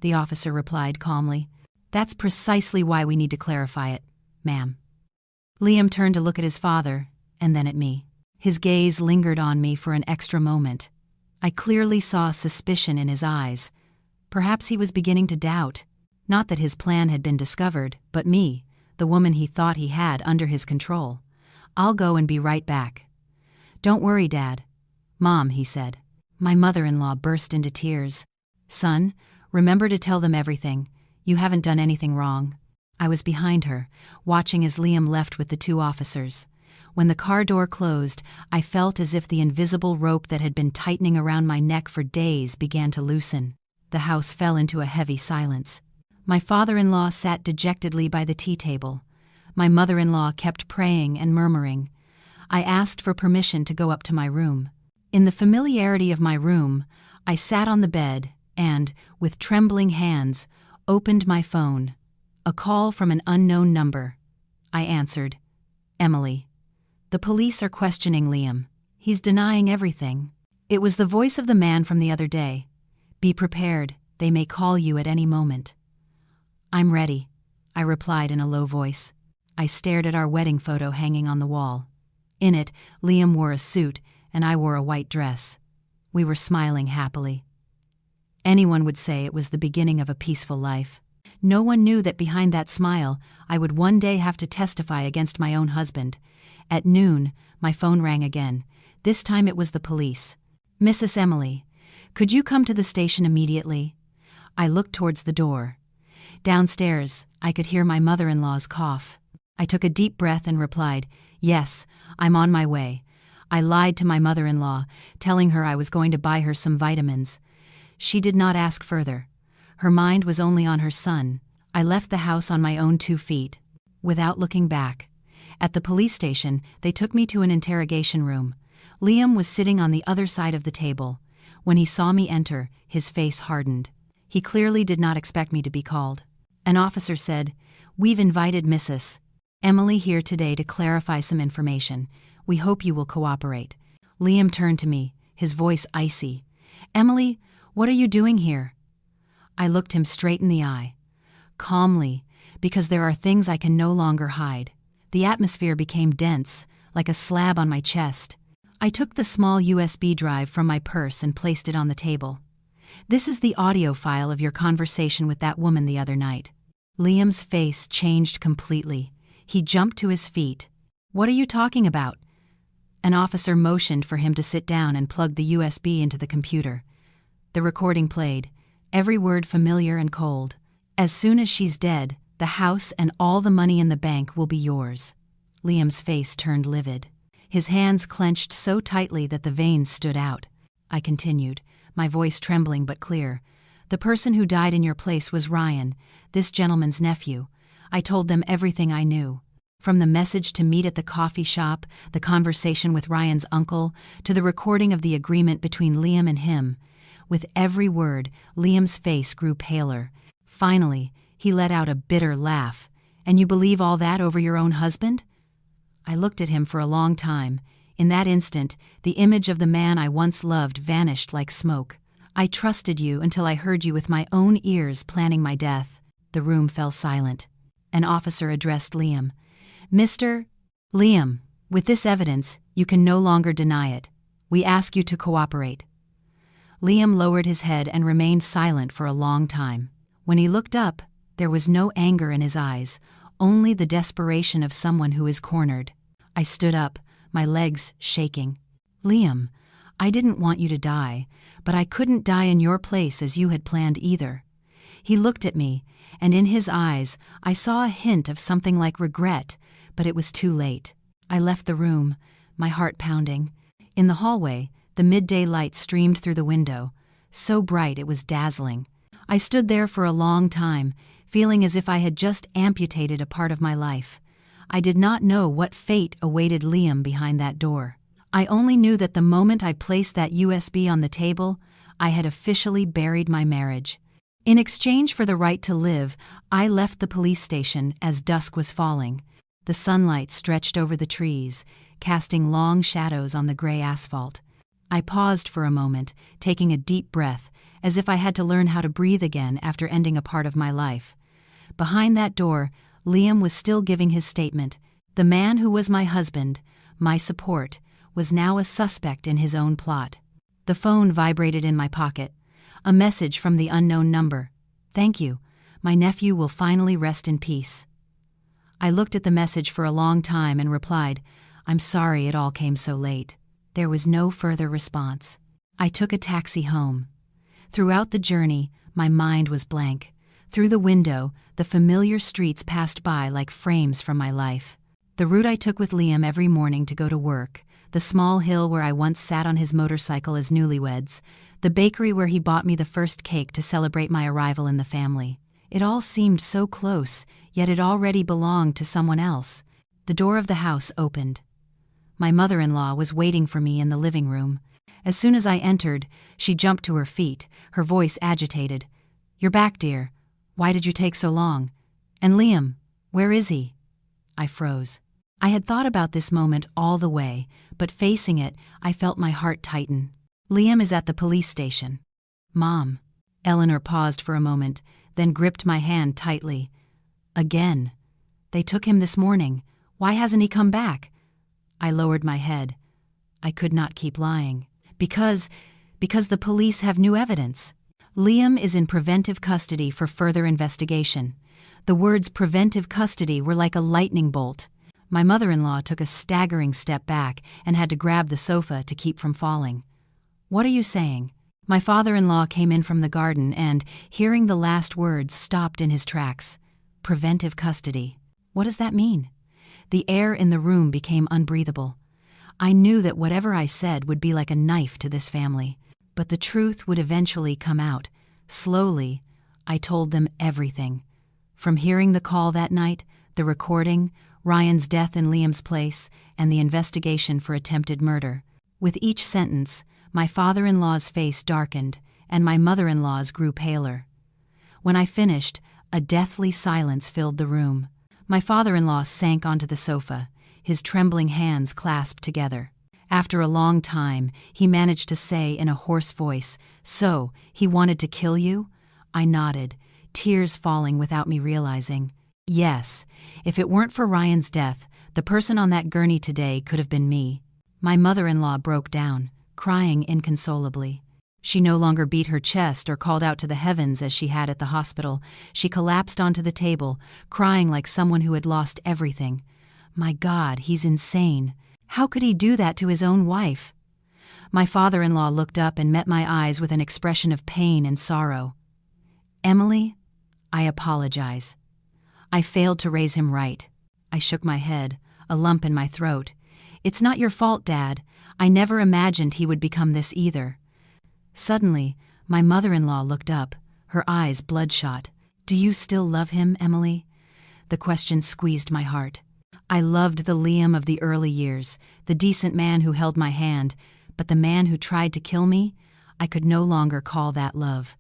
the officer replied calmly. "That's precisely why we need to clarify it, ma'am." Liam turned to look at his father, and then at me. His gaze lingered on me for an extra moment. I clearly saw suspicion in his eyes. Perhaps he was beginning to doubt. Not that his plan had been discovered, but me, the woman he thought he had under his control. "I'll go and be right back." "Don't worry, Dad." "Mom," he said. My mother-in-law burst into tears. "Son, remember to tell them everything. You haven't done anything wrong." I was behind her, watching as Liam left with the 2 officers. When the car door closed, I felt as if the invisible rope that had been tightening around my neck for days began to loosen. The house fell into a heavy silence. My father-in-law sat dejectedly by the tea table. My mother-in-law kept praying and murmuring. I asked for permission to go up to my room. In the familiarity of my room, I sat on the bed and, with trembling hands, opened my phone. A call from an unknown number. I answered. "Emily. The police are questioning Liam. He's denying everything." It was the voice of the man from the other day. "Be prepared. They may call you at any moment." "I'm ready," I replied in a low voice. I stared at our wedding photo hanging on the wall. In it, Liam wore a suit and I wore a white dress. We were smiling happily. Anyone would say it was the beginning of a peaceful life. No one knew that behind that smile, I would one day have to testify against my own husband. At noon, my phone rang again. This time it was the police. "Mrs. Emily, could you come to the station immediately?" I looked towards the door. Downstairs, I could hear my mother-in-law's cough. I took a deep breath and replied, "Yes, I'm on my way." I lied to my mother-in-law, telling her I was going to buy her some vitamins. She did not ask further. Her mind was only on her son. I left the house on my own 2 feet, without looking back. At the police station, they took me to an interrogation room. Liam was sitting on the other side of the table. When he saw me enter, his face hardened. He clearly did not expect me to be called. An officer said, "We've invited Mrs. Emily here today to clarify some information. We hope you will cooperate." Liam turned to me, his voice icy. "Emily, what are you doing here?" I looked him straight in the eye. Calmly, because there are things I can no longer hide. The atmosphere became dense, like a slab on my chest. I took the small USB drive from my purse and placed it on the table. "This is the audio file of your conversation with that woman the other night." Liam's face changed completely. He jumped to his feet. "What are you talking about?" An officer motioned for him to sit down and plugged the USB into the computer. The recording played, every word familiar and cold. "As soon as she's dead, the house and all the money in the bank will be yours." Liam's face turned livid. His hands clenched so tightly that the veins stood out. I continued, my voice trembling but clear. "The person who died in your place was Ryan, this gentleman's nephew. I told them everything I knew. From the message to meet at the coffee shop, the conversation with Ryan's uncle, to the recording of the agreement between Liam and him. With every word, Liam's face grew paler. Finally, he let out a bitter laugh. "And you believe all that over your own husband?" I looked at him for a long time. In that instant, the image of the man I once loved vanished like smoke. "I trusted you until I heard you with my own ears planning my death." The room fell silent. An officer addressed Liam. "Mr. Liam, with this evidence, you can no longer deny it. We ask you to cooperate." Liam lowered his head and remained silent for a long time. When he looked up, there was no anger in his eyes, only the desperation of someone who is cornered. I stood up, my legs shaking. "Liam, I didn't want you to die, but I couldn't die in your place as you had planned either." He looked at me, and in his eyes I saw a hint of something like regret, but it was too late. I left the room, my heart pounding. In the hallway, the midday light streamed through the window, so bright it was dazzling. I stood there for a long time, feeling as if I had just amputated a part of my life. I did not know what fate awaited Liam behind that door. I only knew that the moment I placed that USB on the table, I had officially buried my marriage. In exchange for the right to live, I left the police station as dusk was falling. The sunlight stretched over the trees, casting long shadows on the gray asphalt. I paused for a moment, taking a deep breath, as if I had to learn how to breathe again after ending a part of my life. Behind that door, Liam was still giving his statement. The man who was my husband, my support, was now a suspect in his own plot. The phone vibrated in my pocket. A message from the unknown number. "Thank you. My nephew will finally rest in peace." I looked at the message for a long time and replied, "I'm sorry it all came so late." There was no further response. I took a taxi home. Throughout the journey, my mind was blank. Through the window, the familiar streets passed by like frames from my life. The route I took with Liam every morning to go to work, the small hill where I once sat on his motorcycle as newlyweds, the bakery where he bought me the first cake to celebrate my arrival in the family. It all seemed so close, yet it already belonged to someone else. The door of the house opened. My mother-in-law was waiting for me in the living room. As soon as I entered, she jumped to her feet, her voice agitated. "You're back, dear. Why did you take so long? And Liam, where is he?" I froze. I had thought about this moment all the way, but facing it, I felt my heart tighten. "Liam is at the police station." "Mom." Eleanor paused for a moment, then gripped my hand tightly. Again. They took him this morning. Why hasn't he come back? I lowered my head. I could not keep lying. Because the police have new evidence. Liam is in preventive custody for further investigation. The words preventive custody were like a lightning bolt. My mother-in-law took a staggering step back and had to grab the sofa to keep from falling. What are you saying? My father-in-law came in from the garden and, hearing the last words, stopped in his tracks. Preventive custody. What does that mean? The air in the room became unbreathable. I knew that whatever I said would be like a knife to this family. But the truth would eventually come out. Slowly, I told them everything. From hearing the call that night, the recording, Ryan's death in Liam's place, and the investigation for attempted murder. With each sentence, my father-in-law's face darkened, and my mother-in-law's grew paler. When I finished, a deathly silence filled the room. My father-in-law sank onto the sofa, his trembling hands clasped together. After a long time, he managed to say in a hoarse voice, "So, he wanted to kill you?" I nodded, tears falling without me realizing. Yes, if it weren't for Ryan's death, the person on that gurney today could have been me. My mother-in-law broke down, crying inconsolably. She no longer beat her chest or called out to the heavens as she had at the hospital. She collapsed onto the table, crying like someone who had lost everything. My God, he's insane. How could he do that to his own wife? My father-in-law looked up and met my eyes with an expression of pain and sorrow. Emily, I apologize. I failed to raise him right. I shook my head, a lump in my throat. It's not your fault, Dad. I never imagined he would become this either. Suddenly, my mother-in-law looked up, her eyes bloodshot. Do you still love him, Emily? The question squeezed my heart. I loved the Liam of the early years, the decent man who held my hand, but the man who tried to kill me, I could no longer call that love.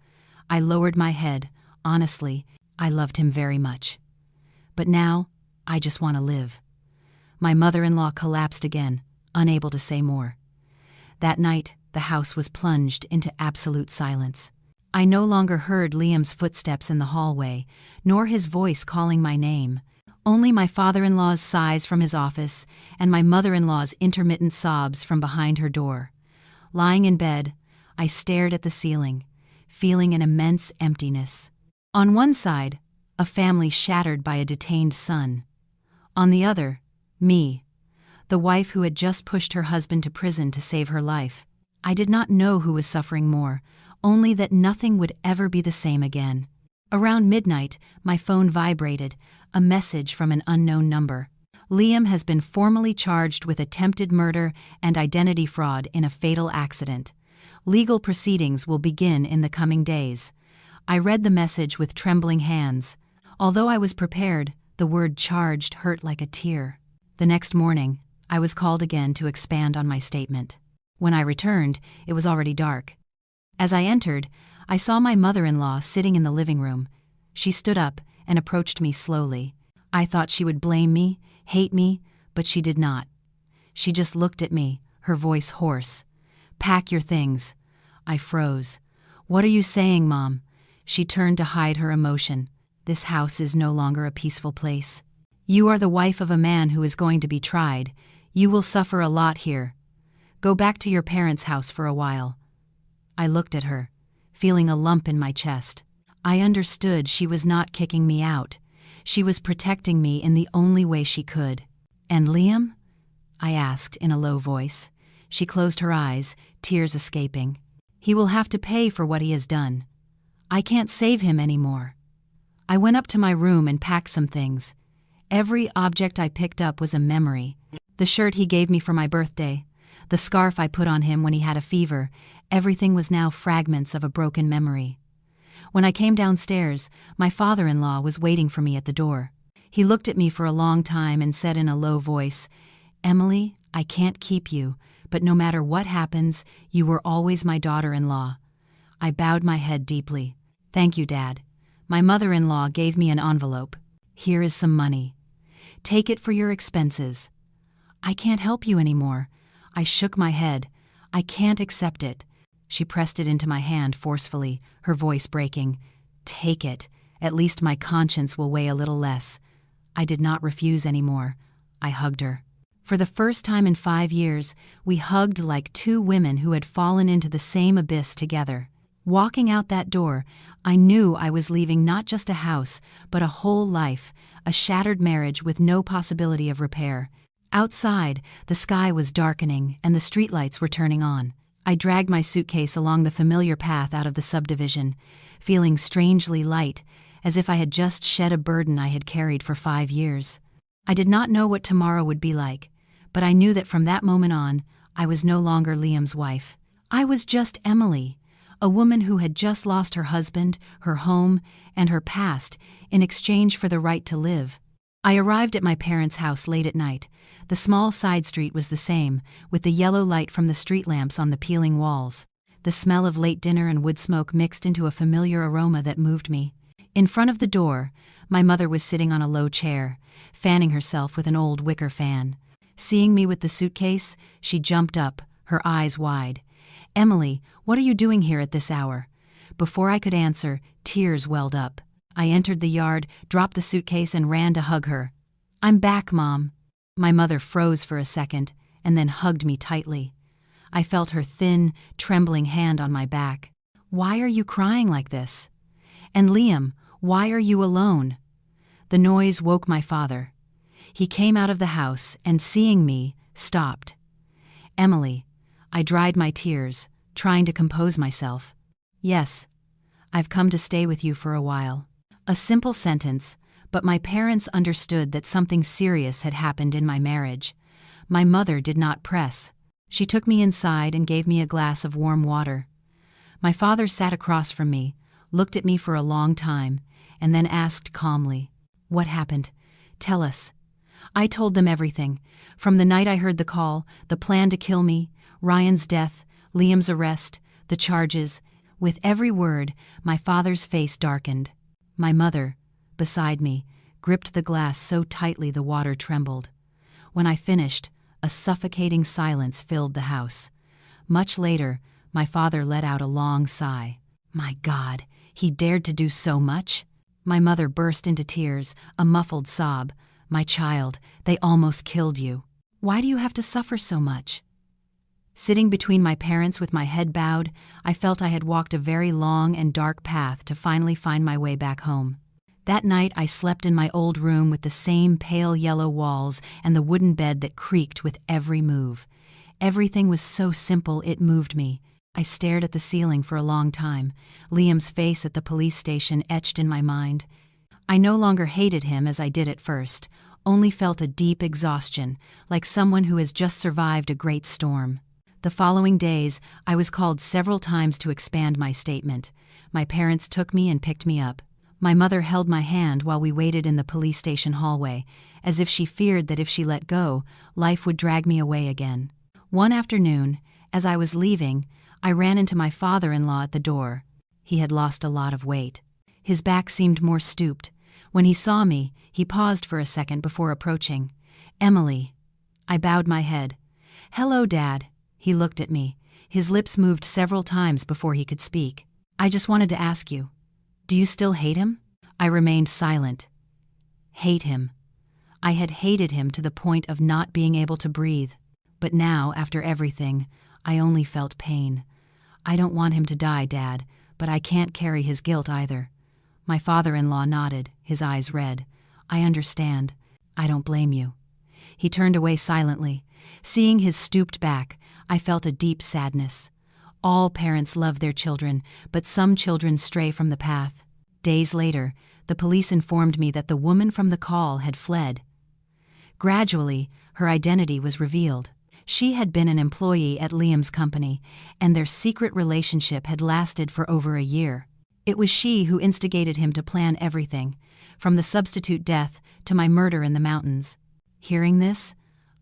I lowered my head. Honestly, I loved him very much. But now, I just want to live. My mother-in-law collapsed again, unable to say more. That night, the house was plunged into absolute silence. I no longer heard Liam's footsteps in the hallway, nor his voice calling my name. Only my father-in-law's sighs from his office and my mother-in-law's intermittent sobs from behind her door. Lying in bed, I stared at the ceiling, feeling an immense emptiness. On one side, a family shattered by a detained son. On the other, me, the wife who had just pushed her husband to prison to save her life. I did not know who was suffering more, only that nothing would ever be the same again. Around midnight, my phone vibrated, a message from an unknown number. Liam has been formally charged with attempted murder and identity fraud in a fatal accident. Legal proceedings will begin in the coming days. I read the message with trembling hands. Although I was prepared, the word charged hurt like a tear. The next morning, I was called again to expand on my statement. When I returned, it was already dark. As I entered, I saw my mother-in-law sitting in the living room. She stood up and approached me slowly. I thought she would blame me, hate me, but she did not. She just looked at me, her voice hoarse. "Pack your things." I froze. "What are you saying, Mom?" She turned to hide her emotion. "This house is no longer a peaceful place. You are the wife of a man who is going to be tried. You will suffer a lot here. Go back to your parents' house for a while." I looked at her, feeling a lump in my chest. I understood she was not kicking me out. She was protecting me in the only way she could. "And Liam?" I asked in a low voice. She closed her eyes, tears escaping. "He will have to pay for what he has done. I can't save him anymore." I went up to my room and packed some things. Every object I picked up was a memory. The shirt he gave me for my birthday, the scarf I put on him when he had a fever, everything was now fragments of a broken memory. When I came downstairs, my father-in-law was waiting for me at the door. He looked at me for a long time and said in a low voice, "Emily, I can't keep you, but no matter what happens, you were always my daughter-in-law." I bowed my head deeply. "Thank you, Dad." My mother-in-law gave me an envelope. "Here is some money. Take it for your expenses." "I can't help you anymore." I shook my head. "I can't accept it." She pressed it into my hand forcefully, her voice breaking. "Take it. At least my conscience will weigh a little less." I did not refuse anymore. I hugged her. For the first time in 5 years, we hugged like two women who had fallen into the same abyss together. Walking out that door, I knew I was leaving not just a house, but a whole life, a shattered marriage with no possibility of repair. Outside, the sky was darkening and the streetlights were turning on. I dragged my suitcase along the familiar path out of the subdivision, feeling strangely light, as if I had just shed a burden I had carried for 5 years. I did not know what tomorrow would be like, but I knew that from that moment on, I was no longer Liam's wife. I was just Emily, a woman who had just lost her husband, her home, and her past in exchange for the right to live. I arrived at my parents' house late at night. The small side street was the same, with the yellow light from the street lamps on the peeling walls. The smell of late dinner and wood smoke mixed into a familiar aroma that moved me. In front of the door, my mother was sitting on a low chair, fanning herself with an old wicker fan. Seeing me with the suitcase, she jumped up, her eyes wide. "Emily, what are you doing here at this hour?" Before I could answer, tears welled up. I entered the yard, dropped the suitcase, and ran to hug her. "I'm back, Mom." My mother froze for a second, and then hugged me tightly. I felt her thin, trembling hand on my back. "Why are you crying like this? And Liam, why are you alone?" The noise woke my father. He came out of the house and, seeing me, stopped. "Emily," I dried my tears, trying to compose myself. "Yes, I've come to stay with you for a while." A simple sentence, but my parents understood that something serious had happened in my marriage. My mother did not press. She took me inside and gave me a glass of warm water. My father sat across from me, looked at me for a long time, and then asked calmly, "What happened? Tell us." I told them everything, from the night I heard the call, the plan to kill me, Ryan's death, Liam's arrest, the charges. With every word, my father's face darkened. My mother, beside me, gripped the glass so tightly the water trembled. When I finished, a suffocating silence filled the house. Much later, my father let out a long sigh. "My God, he dared to do so much?" My mother burst into tears, a muffled sob. "My child, they almost killed you. Why do you have to suffer so much?" Sitting between my parents with my head bowed, I felt I had walked a very long and dark path to finally find my way back home. That night I slept in my old room with the same pale yellow walls and the wooden bed that creaked with every move. Everything was so simple it moved me. I stared at the ceiling for a long time, Liam's face at the police station etched in my mind. I no longer hated him as I did at first, only felt a deep exhaustion, like someone who has just survived a great storm. The following days, I was called several times to expand my statement. My parents took me and picked me up. My mother held my hand while we waited in the police station hallway, as if she feared that if she let go, life would drag me away again. One afternoon, as I was leaving, I ran into my father-in-law at the door. He had lost a lot of weight. His back seemed more stooped. When he saw me, he paused for a second before approaching. "Emily." I bowed my head. "Hello, Dad." He looked at me. His lips moved several times before he could speak. "I just wanted to ask you, do you still hate him?" I remained silent. Hate him. I had hated him to the point of not being able to breathe. But now, after everything, I only felt pain. "I don't want him to die, Dad, but I can't carry his guilt either." My father-in-law nodded, his eyes red. "I understand. I don't blame you." He turned away silently. Seeing his stooped back, I felt a deep sadness. All parents love their children, but some children stray from the path. Days later, the police informed me that the woman from the call had fled. Gradually, her identity was revealed. She had been an employee at Liam's company, and their secret relationship had lasted for over a year. It was she who instigated him to plan everything, from the substitute death to my murder in the mountains. Hearing this,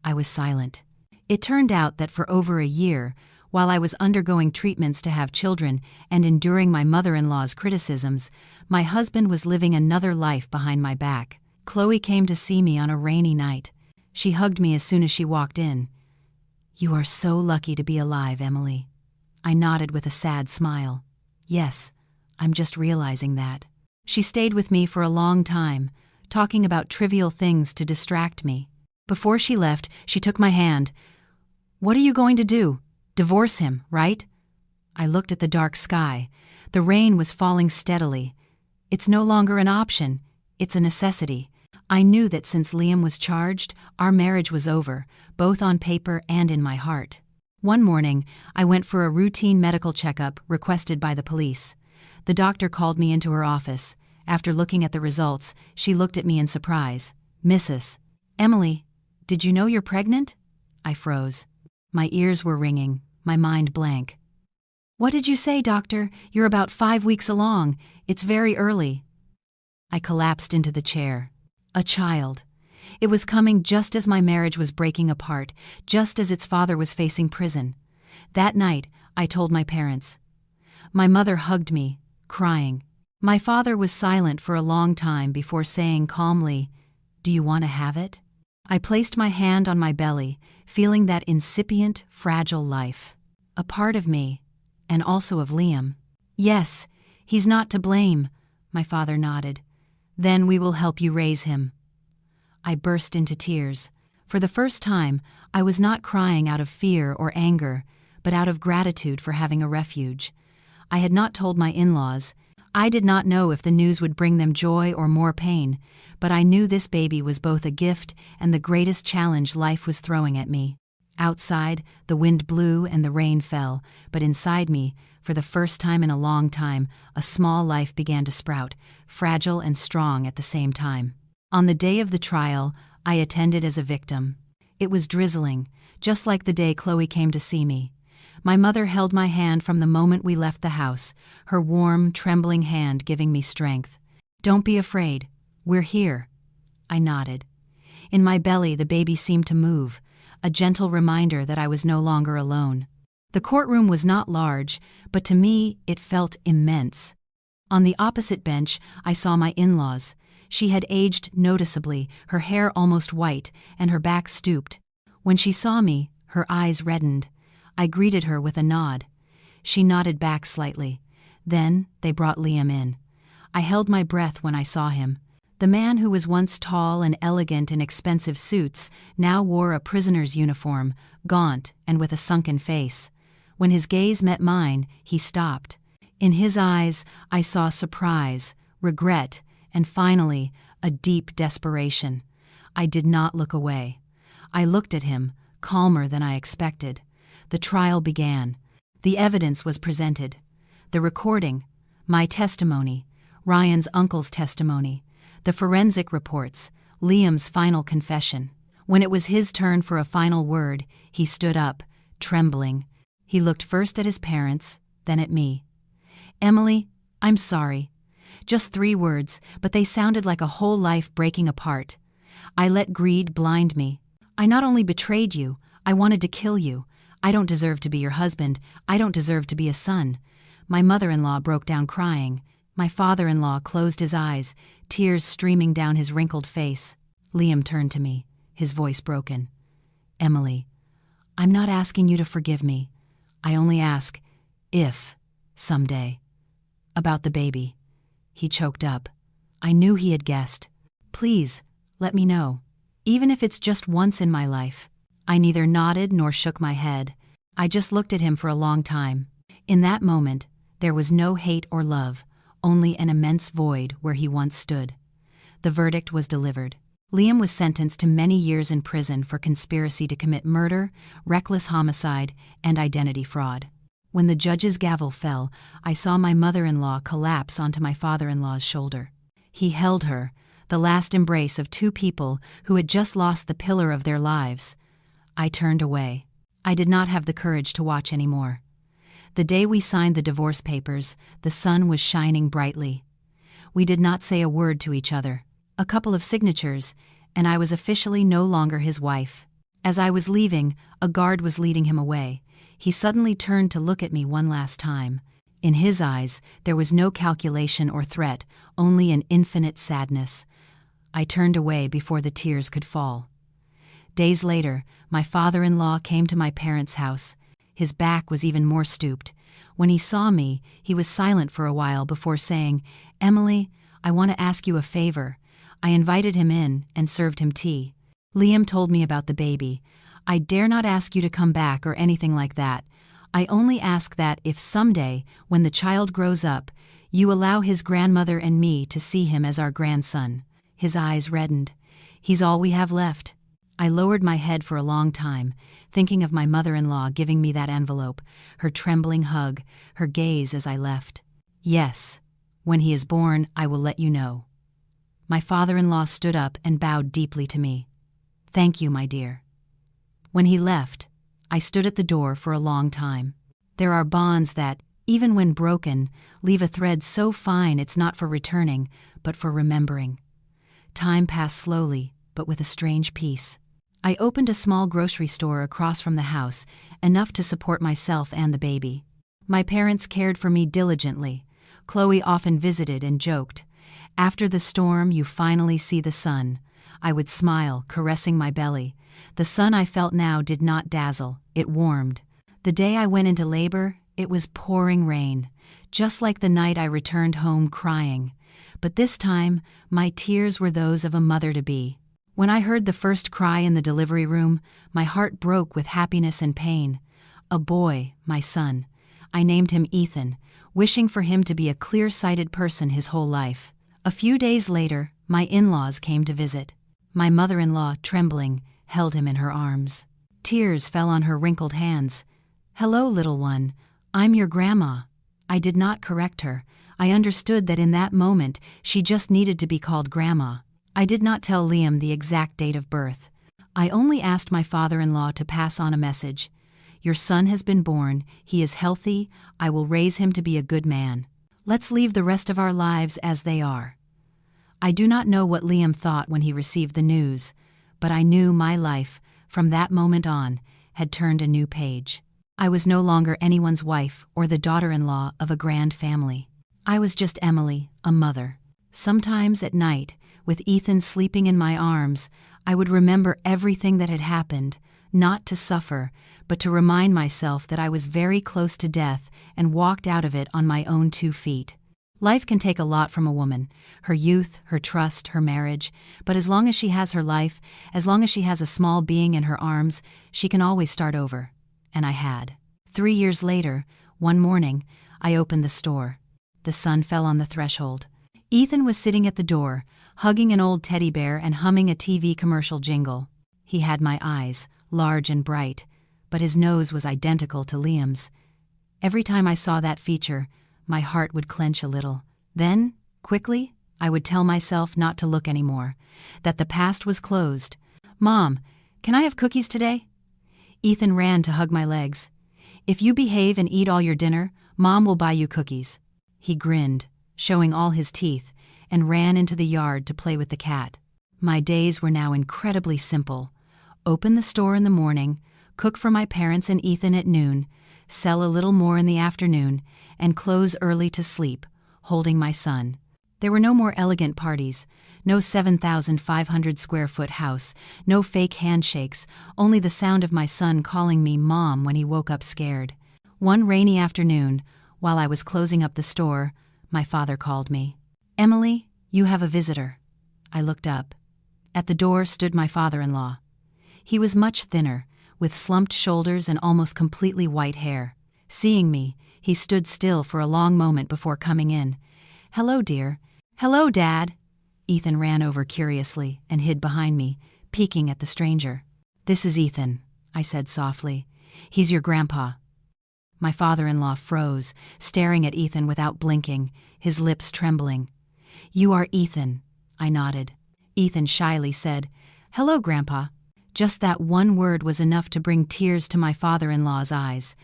I was silent. It turned out that for over a year, while I was undergoing treatments to have children and enduring my mother-in-law's criticisms, my husband was living another life behind my back. Chloe came to see me on a rainy night. She hugged me as soon as she walked in. "You are so lucky to be alive, Emily." I nodded with a sad smile. Yes, I'm just realizing that. She stayed with me for a long time, talking about trivial things to distract me. Before she left, she took my hand. "What are you going to do? Divorce him, right?" I looked at the dark sky. The rain was falling steadily. It's no longer an option, it's a necessity. I knew that since Liam was charged, our marriage was over, both on paper and in my heart. One morning, I went for a routine medical checkup requested by the police. The doctor called me into her office. After looking at the results, she looked at me in surprise. "Mrs. Emily, did you know you're pregnant?" I froze. My ears were ringing, my mind blank. "What did you say, doctor? You're about 5 weeks along. It's very early." I collapsed into the chair. A child. It was coming just as my marriage was breaking apart, just as its father was facing prison. That night, I told my parents. My mother hugged me, crying. My father was silent for a long time before saying calmly, "Do you want to have it?" I placed my hand on my belly, feeling that incipient, fragile life. A part of me, and also of Liam. "Yes, he's not to blame," my father nodded. "Then we will help you raise him." I burst into tears. For the first time, I was not crying out of fear or anger, but out of gratitude for having a refuge. I had not told my in-laws. I did not know if the news would bring them joy or more pain, but I knew this baby was both a gift and the greatest challenge life was throwing at me. Outside, the wind blew and the rain fell, but inside me, for the first time in a long time, a small life began to sprout, fragile and strong at the same time. On the day of the trial, I attended as a victim. It was drizzling, just like the day Chloe came to see me. My mother held my hand from the moment we left the house, her warm, trembling hand giving me strength. "Don't be afraid. We're here." I nodded. In my belly, the baby seemed to move, a gentle reminder that I was no longer alone. The courtroom was not large, but to me, it felt immense. On the opposite bench, I saw my in-laws. She had aged noticeably, her hair almost white, and her back stooped. When she saw me, her eyes reddened. I greeted her with a nod. She nodded back slightly. Then they brought Liam in. I held my breath when I saw him. The man who was once tall and elegant in expensive suits now wore a prisoner's uniform, gaunt and with a sunken face. When his gaze met mine, he stopped. In his eyes, I saw surprise, regret, and finally, a deep desperation. I did not look away. I looked at him, calmer than I expected. The trial began. The evidence was presented. The recording, my testimony, Ryan's uncle's testimony, the forensic reports, Liam's final confession. When it was his turn for a final word, he stood up, trembling. He looked first at his parents, then at me. "Emily, I'm sorry." Just 3 words, but they sounded like a whole life breaking apart. I let greed blind me. "I not only betrayed you, I wanted to kill you. I don't deserve to be your husband. I don't deserve to be a son." My mother-in-law broke down crying. My father-in-law closed his eyes, tears streaming down his wrinkled face. Liam turned to me, his voice broken. "Emily, I'm not asking you to forgive me. I only ask, if, someday, about the baby." He choked up. I knew he had guessed. "Please, let me know. Even if it's just once in my life." I neither nodded nor shook my head. I just looked at him for a long time. In that moment, there was no hate or love, only an immense void where he once stood. The verdict was delivered. Liam was sentenced to many years in prison for conspiracy to commit murder, reckless homicide, and identity fraud. When the judge's gavel fell, I saw my mother-in-law collapse onto my father-in-law's shoulder. He held her, the last embrace of 2 people who had just lost the pillar of their lives. I turned away. I did not have the courage to watch anymore. The day we signed the divorce papers, the sun was shining brightly. We did not say a word to each other. A couple of signatures, and I was officially no longer his wife. As I was leaving, a guard was leading him away. He suddenly turned to look at me one last time. In his eyes, there was no calculation or threat, only an infinite sadness. I turned away before the tears could fall. Days later, my father-in-law came to my parents' house. His back was even more stooped. When he saw me, he was silent for a while before saying, "Emily, I want to ask you a favor." I invited him in and served him tea. Liam told me about the baby. "I dare not ask you to come back or anything like that. I only ask that if someday, when the child grows up, you allow his grandmother and me to see him as our grandson." His eyes reddened. "He's all we have left." I lowered my head for a long time, thinking of my mother-in-law giving me that envelope, her trembling hug, her gaze as I left. "Yes, when he is born, I will let you know." My father-in-law stood up and bowed deeply to me. "Thank you, my dear." When he left, I stood at the door for a long time. There are bonds that, even when broken, leave a thread so fine it's not for returning, but for remembering. Time passed slowly, but with a strange peace. I opened a small grocery store across from the house, enough to support myself and the baby. My parents cared for me diligently. Chloe often visited and joked, "After the storm, you finally see the sun." I would smile, caressing my belly. The sun I felt now did not dazzle, it warmed. The day I went into labor, it was pouring rain, just like the night I returned home crying. But this time, my tears were those of a mother-to-be. When I heard the first cry in the delivery room, my heart broke with happiness and pain. A boy, my son. I named him Ethan, wishing for him to be a clear-sighted person his whole life. A few days later, my in-laws came to visit. My mother-in-law, trembling, held him in her arms. Tears fell on her wrinkled hands. "Hello, little one. I'm your grandma." I did not correct her. I understood that in that moment, she just needed to be called grandma. I did not tell Liam the exact date of birth. I only asked my father-in-law to pass on a message. "Your son has been born. He is healthy. I will raise him to be a good man. Let's leave the rest of our lives as they are." I do not know what Liam thought when he received the news, but I knew my life, from that moment on, had turned a new page. I was no longer anyone's wife or the daughter-in-law of a grand family. I was just Emily, a mother. Sometimes at night, with Ethan sleeping in my arms, I would remember everything that had happened, not to suffer, but to remind myself that I was very close to death and walked out of it on my own 2 feet. Life can take a lot from a woman, her youth, her trust, her marriage, but as long as she has her life, as long as she has a small being in her arms, she can always start over. And I had. 3 years later, one morning, I opened the store. The sun fell on the threshold. Ethan was sitting at the door, hugging an old teddy bear and humming a TV commercial jingle. He had my eyes, large and bright, but his nose was identical to Liam's. Every time I saw that feature, my heart would clench a little. Then, quickly, I would tell myself not to look anymore, that the past was closed. "Mom, can I have cookies today?" Ethan ran to hug my legs. "If you behave and eat all your dinner, Mom will buy you cookies." He grinned, showing all his teeth, and ran into the yard to play with the cat. My days were now incredibly simple. Open the store in the morning, cook for my parents and Ethan at noon, sell a little more in the afternoon, and close early to sleep, holding my son. There were no more elegant parties, no 7,500 square foot house, no fake handshakes, only the sound of my son calling me Mom when he woke up scared. One rainy afternoon, while I was closing up the store, my father called me. "Emily, you have a visitor." I looked up. At the door stood my father-in-law. He was much thinner, with slumped shoulders and almost completely white hair. Seeing me, he stood still for a long moment before coming in. "Hello, dear." "Hello, Dad." Ethan ran over curiously and hid behind me, peeking at the stranger. "This is Ethan," I said softly. "He's your grandpa." My father-in-law froze, staring at Ethan without blinking, his lips trembling. "You are Ethan," I nodded. Ethan shyly said, "Hello, Grandpa." Just that one word was enough to bring tears to my father-in-law's eyes.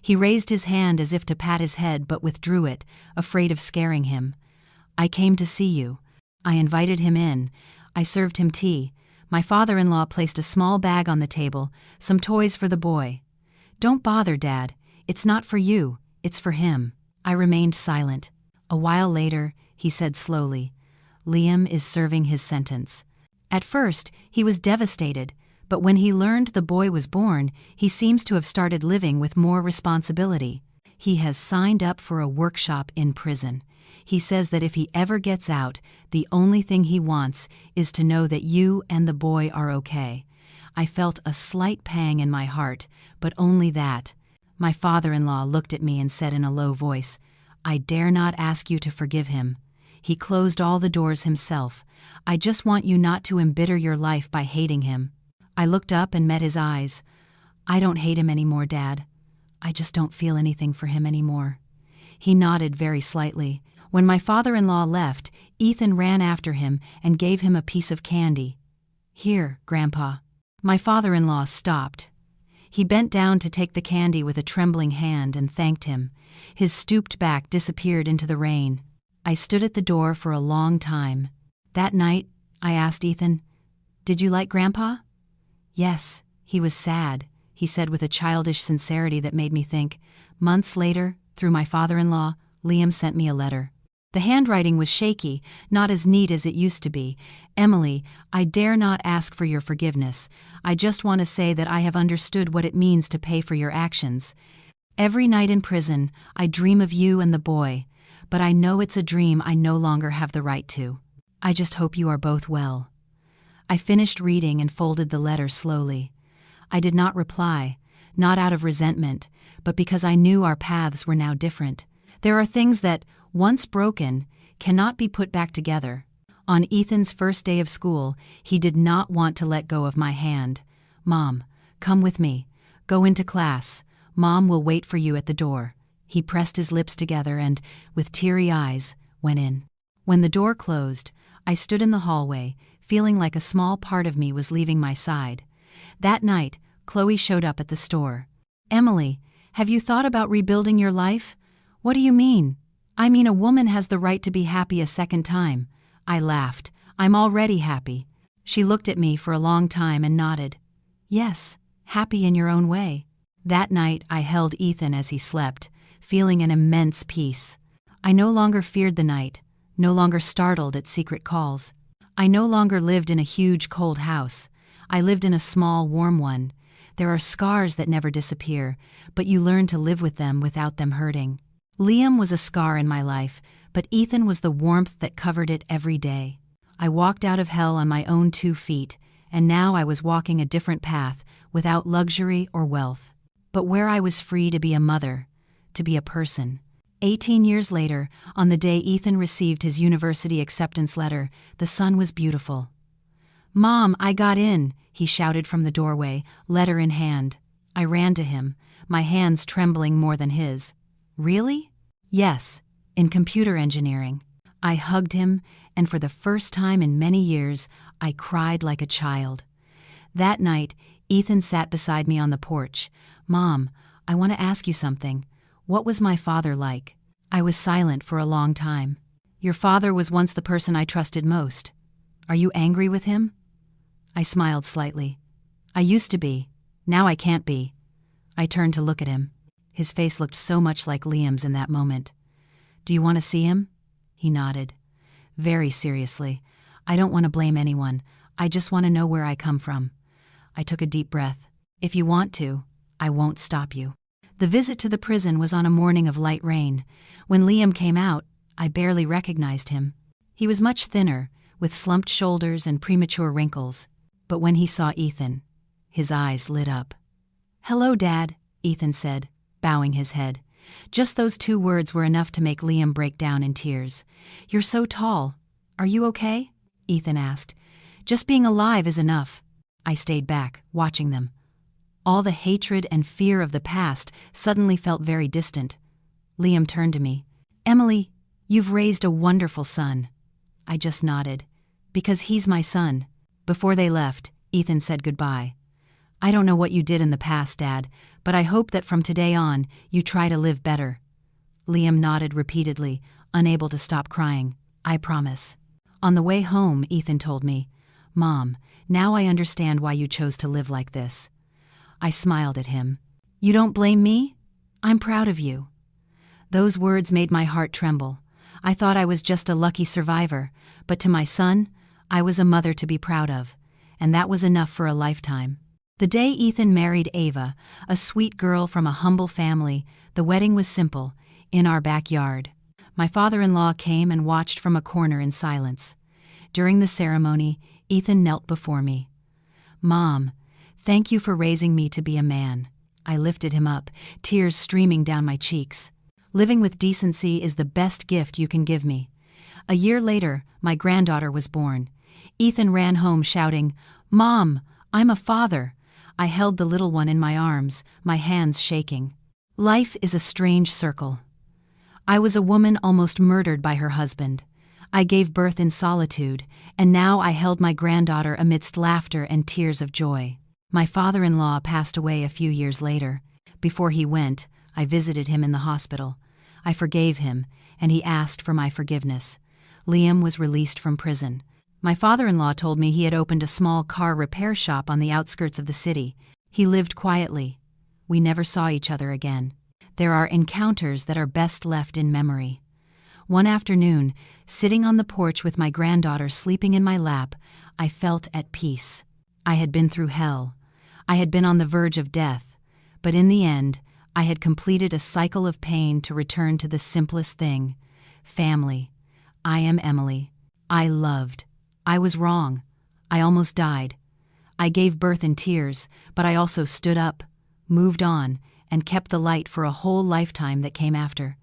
He raised his hand as if to pat his head but withdrew it, afraid of scaring him. "I came to see you." I invited him in. I served him tea. My father-in-law placed a small bag on the table, some toys for the boy. "Don't bother, Dad. It's not for you, it's for him." I remained silent. A while later, he said slowly, "Liam is serving his sentence." At first, he was devastated, But when he learned the boy was born, he seems to have started living with more responsibility. He has signed up for a workshop in prison. He says that if he ever gets out, the only thing he wants is to know that you and the boy are okay. I felt a slight pang in my heart, but only that. My father-in-law looked at me and said in a low voice, "I dare not ask you to forgive him. He closed all the doors himself. I just want you not to embitter your life by hating him." I looked up and met his eyes. "I don't hate him anymore, Dad. I just don't feel anything for him anymore." He nodded very slightly. When my father-in-law left, Ethan ran after him and gave him a piece of candy. "Here, Grandpa." My father-in-law stopped. He bent down to take the candy with a trembling hand and thanked him. His stooped back disappeared into the rain. I stood at the door for a long time. That night, I asked Ethan, "Did you like Grandpa?" "Yes, he was sad," he said with a childish sincerity that made me think. Months later, through my father-in-law, Liam sent me a letter. The handwriting was shaky, not as neat as it used to be. "Emily, I dare not ask for your forgiveness. I just want to say that I have understood what it means to pay for your actions. Every night in prison, I dream of you and the boy, but I know it's a dream I no longer have the right to. I just hope you are both well." I finished reading and folded the letter slowly. I did not reply, not out of resentment, but because I knew our paths were now different. There are things that, once broken, cannot be put back together. On Ethan's first day of school, he did not want to let go of my hand. "Mom, come with me. Go into class. Mom will wait for you at the door." He pressed his lips together and, with teary eyes, went in. When the door closed, I stood in the hallway, feeling like a small part of me was leaving my side. That night, Chloe showed up at the store. "Emily, have you thought about rebuilding your life?" "What do you mean?" "I mean, a woman has the right to be happy a second time." I laughed. "I'm already happy." She looked at me for a long time and nodded. "Yes, happy in your own way." That night I held Ethan as he slept, feeling an immense peace. I no longer feared the night, no longer startled at secret calls. I no longer lived in a huge cold house. I lived in a small warm one. There are scars that never disappear, but you learn to live with them without them hurting. Liam was a scar in my life, but Ethan was the warmth that covered it every day. I walked out of hell on my own 2 feet, and now I was walking a different path, without luxury or wealth. But where I was free to be a mother, to be a person. 18 years later, on the day Ethan received his university acceptance letter, the sun was beautiful. "Mom, I got in," he shouted from the doorway, letter in hand. I ran to him, my hands trembling more than his. "Really?" "Yes, in computer engineering." I hugged him, and for the first time in many years, I cried like a child. That night, Ethan sat beside me on the porch. "Mom, I want to ask you something. What was my father like?" I was silent for a long time. "Your father was once the person I trusted most. Are you angry with him?" I smiled slightly. "I used to be. Now I can't be." I turned to look at him. His face looked so much like Liam's in that moment. "Do you want to see him?" He nodded. Very seriously. "I don't want to blame anyone. I just want to know where I come from." I took a deep breath. "If you want to, I won't stop you." The visit to the prison was on a morning of light rain. When Liam came out, I barely recognized him. He was much thinner, with slumped shoulders and premature wrinkles. But when he saw Ethan, his eyes lit up. "Hello, Dad," Ethan said, bowing his head. Just those 2 words were enough to make Liam break down in tears. "You're so tall. Are you okay?" Ethan asked. "Just being alive is enough." I stayed back, watching them. All the hatred and fear of the past suddenly felt very distant. Liam turned to me. "Emily, you've raised a wonderful son." I just nodded. "Because he's my son." Before they left, Ethan said goodbye. "I don't know what you did in the past, Dad, but I hope that from today on, you try to live better." Liam nodded repeatedly, unable to stop crying. "I promise." On the way home, Ethan told me, "Mom, now I understand why you chose to live like this." I smiled at him. "You don't blame me? I'm proud of you." Those words made my heart tremble. I thought I was just a lucky survivor, but to my son, I was a mother to be proud of. and that was enough for a lifetime. The day Ethan married Ava, a sweet girl from a humble family, the wedding was simple, in our backyard. My father-in-law came and watched from a corner in silence. During the ceremony, Ethan knelt before me. "Mom, thank you for raising me to be a man." I lifted him up, tears streaming down my cheeks. Living with decency is the best gift you can give me. A year later, my granddaughter was born. Ethan ran home shouting, "Mom, I'm a father." I held the little one in my arms, my hands shaking. Life is a strange circle. I was a woman almost murdered by her husband. I gave birth in solitude, and now I held my granddaughter amidst laughter and tears of joy. My father-in-law passed away a few years later. Before he went, I visited him in the hospital. I forgave him, and he asked for my forgiveness. Liam was released from prison. My father-in-law told me he had opened a small car repair shop on the outskirts of the city. He lived quietly. We never saw each other again. There are encounters that are best left in memory. One afternoon, sitting on the porch with my granddaughter sleeping in my lap, I felt at peace. I had been through hell. I had been on the verge of death. But in the end, I had completed a cycle of pain to return to the simplest thing: family. I am Emily. I loved. I was wrong. I almost died. I gave birth in tears, but I also stood up, moved on, and kept the light for a whole lifetime that came after.